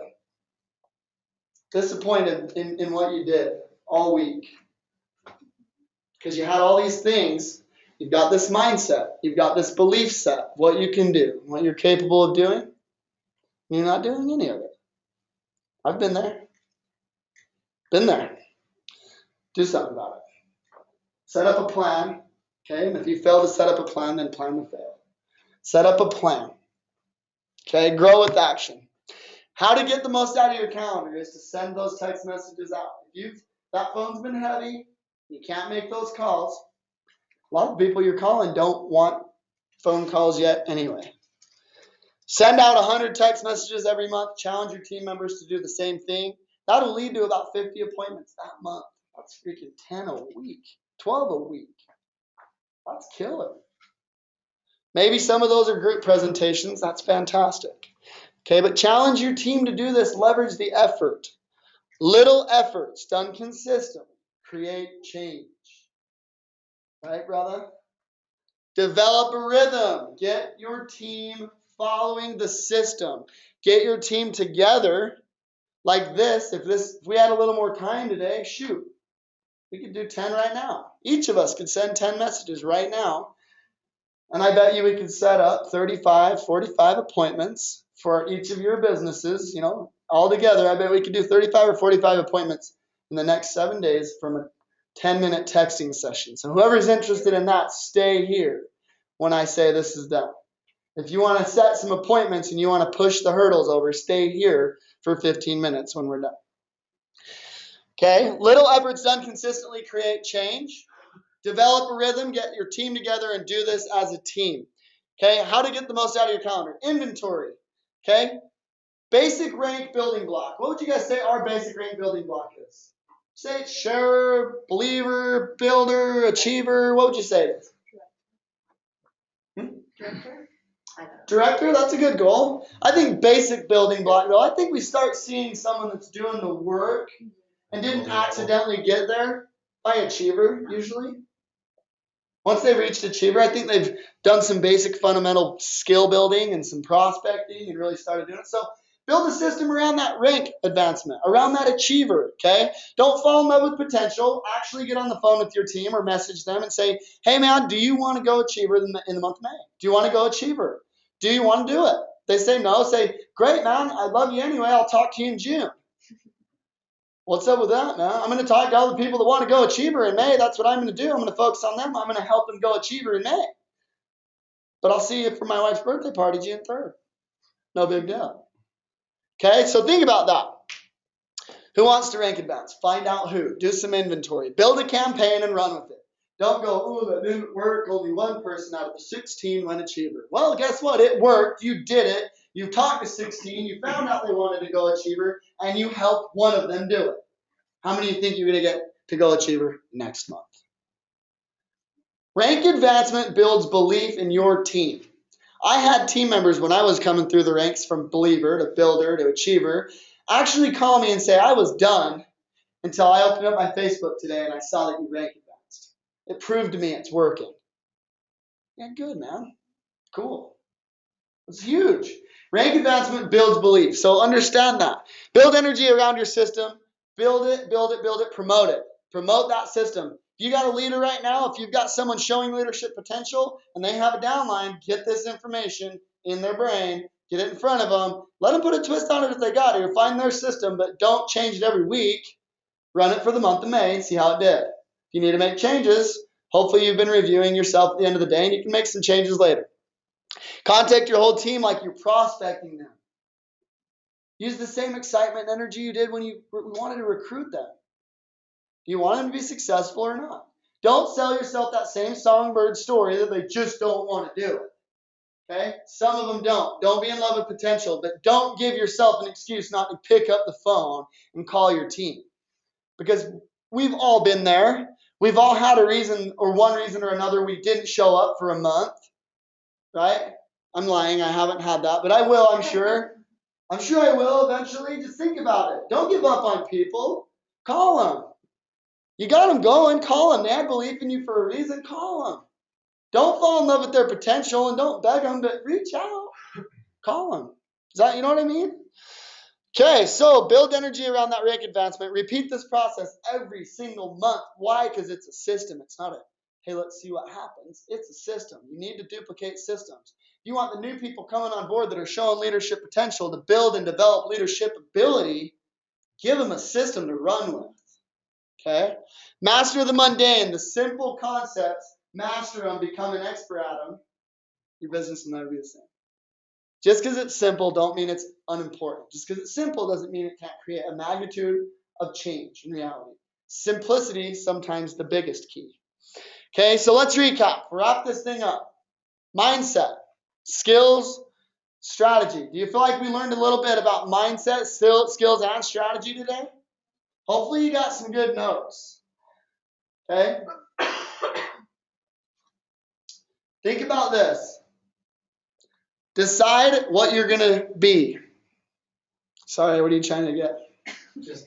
Disappointed in what you did all week? Because you had all these things. You've got this mindset. You've got this belief set, what you can do, what you're capable of doing. And you're not doing any of it. I've been there. Been there. Do something about it. Set up a plan. Okay? And if you fail to set up a plan, then plan to fail. Set up a plan. Okay? Grow with action. How to get the most out of your calendar is to send those text messages out. If that phone's been heavy, you can't make those calls. A lot of people you're calling don't want phone calls yet anyway. Send out 100 text messages every month. Challenge your team members to do the same thing. That'll lead to about 50 appointments that month. That's freaking 10 a week, 12 a week. That's killer. Maybe some of those are group presentations. That's fantastic. Okay, but challenge your team to do this. Leverage the effort. Little efforts done consistently create change. Right, brother? Develop a rhythm. Get your team following the system. Get your team together like this. If we had a little more time today, shoot, we could do 10 right now. Each of us could send 10 messages right now. And I bet you we could set up 35, 45 appointments for each of your businesses, all together. I bet we could do 35 or 45 appointments in the next 7 days from a 10-minute texting session. So whoever's interested in that, stay here when I say this is done. If you want to set some appointments and you want to push the hurdles over, stay here for 15 minutes when we're done. Okay, little efforts done consistently create change. Develop a rhythm, get your team together and do this as a team. Okay, how to get the most out of your calendar. Inventory. Okay, basic rank building block. What would you guys say our basic rank building block is? Say it's sharer, believer, builder, achiever. What would you say it is? Director? I don't know. Director, that's a good goal. I think basic building block, though, I think we start seeing someone that's doing the work and didn't accidentally get there by achiever, usually. Once they've reached achiever, I think they've done some basic fundamental skill building and some prospecting and really started doing it. So build a system around that rank advancement, around that achiever, okay? Don't fall in love with potential. Actually get on the phone with your team or message them and say, hey, man, do you want to go achiever in the month of May? Do you want to go achiever? Do you want to do it? They say no. Say, great, man, I love you anyway. I'll talk to you in June. What's up with that, man? I'm going to talk to all the people that want to go achiever in May. That's what I'm going to do. I'm going to focus on them. I'm going to help them go achiever in May. But I'll see you for my wife's birthday party, June 3rd. No big deal. Okay, so think about that. Who wants to rank advance? Find out who. Do some inventory. Build a campaign and run with it. Don't go, ooh, that didn't work. Only one person out of the 16 went achiever. Well, guess what? It worked. You did it. You talked to 16. You found out they wanted to go achiever, and you helped one of them do it. How many do you think you're going to get to go achiever next month? Rank advancement builds belief in your team. I had team members when I was coming through the ranks from believer to builder to achiever actually call me and say, I was done until I opened up my Facebook today and I saw that you rank advanced. It proved to me it's working. Yeah, good, man. Cool. It's huge. Rank advancement builds belief. So understand that. Build energy around your system. Build it, build it, build it, promote it. Promote that system. If you got a leader right now, if you've got someone showing leadership potential and they have a downline, get this information in their brain, get it in front of them, let them put a twist on it if they got it, or find their system, but don't change it every week. Run it for the month of May and see how it did. If you need to make changes, hopefully you've been reviewing yourself at the end of the day and you can make some changes later. Contact your whole team like you're prospecting them. Use the same excitement and energy you did when you wanted to recruit them. Do you want them to be successful or not? Don't sell yourself that same songbird story that they just don't want to do it. Okay? Some of them don't. Don't be in love with potential, but don't give yourself an excuse not to pick up the phone and call your team. Because we've all been there. We've all had a reason or one reason or another we didn't show up for a month. Right? I'm lying. I haven't had that, but I will, I'm sure. I'm sure I will eventually. Just think about it. Don't give up on people. Call them. You got them going. Call them. They had belief in you for a reason. Call them. Don't fall in love with their potential and don't beg them, but reach out. Call them. You know what I mean? Okay, so build energy around that rank advancement. Repeat this process every single month. Why? Because it's a system. It's not a, hey, let's see what happens. It's a system. You need to duplicate systems. You want the new people coming on board that are showing leadership potential to build and develop leadership ability. Give them a system to run with. Okay? Master the mundane, the simple concepts. Master them, become an expert at them. Your business will never be the same. Just because it's simple don't mean it's unimportant. Just because it's simple doesn't mean it can't create a magnitude of change in reality. Simplicity is sometimes the biggest key. Okay, so let's recap. Wrap this thing up. Mindset, skills, strategy. Do you feel like we learned a little bit about mindset, skills, and strategy today? Hopefully you got some good notes. Okay? Think about this. Decide what you're going to be. Sorry, what are you trying to get? Just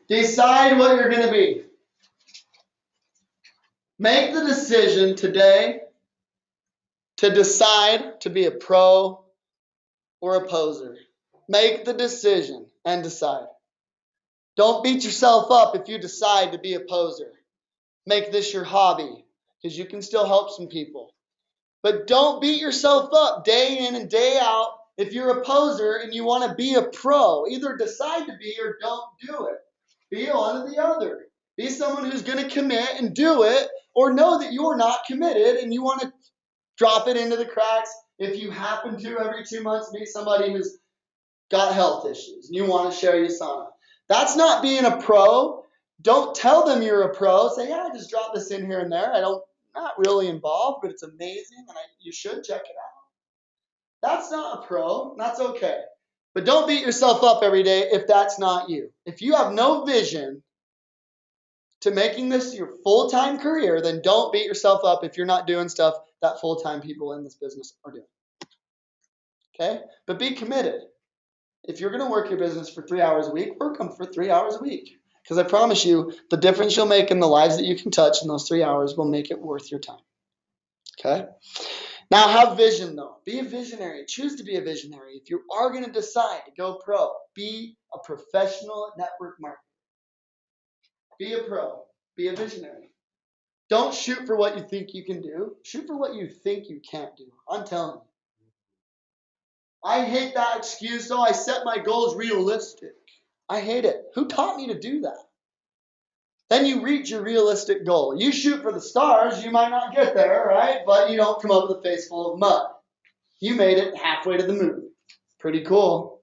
Decide what you're going to be. Make the decision today to decide to be a pro or a poser. Make the decision and decide. Don't beat yourself up if you decide to be a poser. Make this your hobby because you can still help some people. But don't beat yourself up day in and day out if you're a poser and you want to be a pro. Either decide to be or don't do it. Be one or the other. Be someone who's going to commit and do it, or know that you're not committed and you want to drop it into the cracks if you happen to every 2 months meet somebody who's got health issues and you want to share your sauna. That's not being a pro. Don't tell them you're a pro. Say, yeah, I just dropped this in here and there. Not really involved, but it's amazing and you should check it out. That's not a pro. That's okay. But don't beat yourself up every day if that's not you. If you have no vision to making this your full-time career, then don't beat yourself up if you're not doing stuff that full-time people in this business are doing. Okay? But be committed. If you're going to work your business for 3 hours a week, work them for 3 hours a week. Because I promise you, the difference you'll make in the lives that you can touch in those 3 hours will make it worth your time. Okay? Now have vision though. Be a visionary. Choose to be a visionary. If you are going to decide to go pro, be a professional network marketer. Be a pro. Be a visionary. Don't shoot for what you think you can do. Shoot for what you think you can't do. I'm telling you. I hate that excuse, though. I set my goals realistic. I hate it. Who taught me to do that? Then you reach your realistic goal. You shoot for the stars, you might not get there, right? But you don't come up with a face full of mud. You made it halfway to the moon. Pretty cool.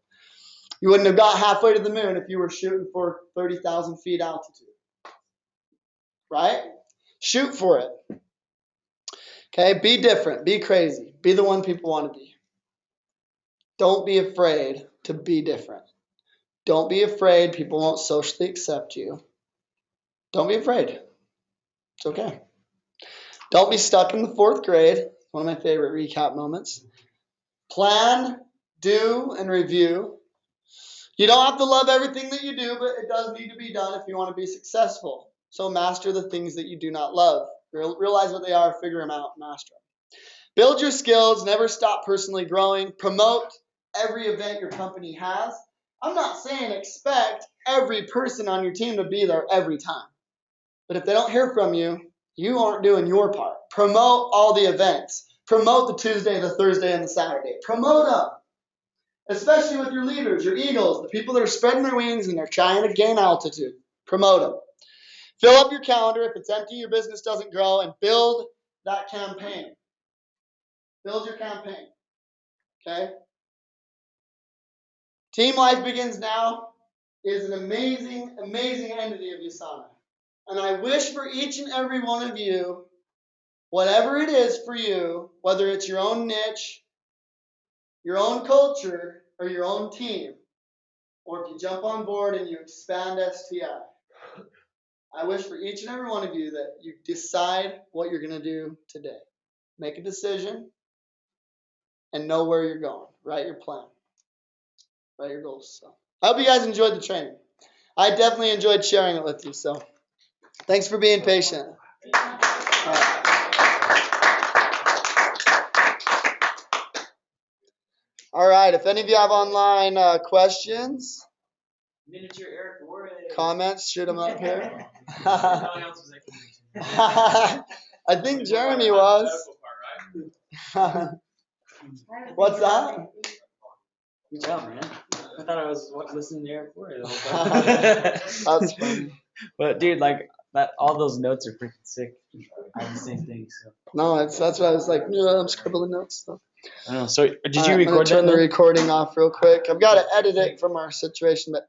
You wouldn't have got halfway to the moon if you were shooting for 30,000 feet altitude. Right? Shoot for it. Okay, be different, be crazy, be the one people want to be. Don't be afraid to be different. Don't be afraid people won't socially accept you. Don't be afraid. It's okay. Don't be stuck in the 4th grade. One of my favorite recap moments. Plan, do, and review. You don't have to love everything that you do, but it does need to be done if you want to be successful. So master the things that you do not love. Realize what they are, figure them out, master them. Build your skills, never stop personally growing. Promote every event your company has. I'm not saying expect every person on your team to be there every time. But if they don't hear from you, you aren't doing your part. Promote all the events. Promote the Tuesday, the Thursday, and the Saturday. Promote them. Especially with your leaders, your eagles, the people that are spreading their wings and they're trying to gain altitude. Promote them. Fill up your calendar. If it's empty, your business doesn't grow, and build that campaign. Build your campaign. Okay? Team Life Begins Now is an amazing, amazing entity of USANA. And I wish for each and every one of you, whatever it is for you, whether it's your own niche, your own culture, or your own team, or if you jump on board and you expand STI, I wish for each and every one of you that you decide what you're going to do today. Make a decision and know where you're going. Write your plan. Write your goals. So, I hope you guys enjoyed the training. I definitely enjoyed sharing it with you. So thanks for being patient. All right. If any of you have online questions, Miniature Eric Warren. comments, shoot them up here. I think Jeremy was. What's that? Good job, man. I thought I was listening to Eric Warren the whole time. That's funny. But dude, like that, all those notes are freaking sick. I have the same thing. So. No, that's why I was like, yeah, I'm scribbling notes. So. I don't know. So did you I'm record gonna turn that? the recording off real quick. I've got to edit it from our situation, but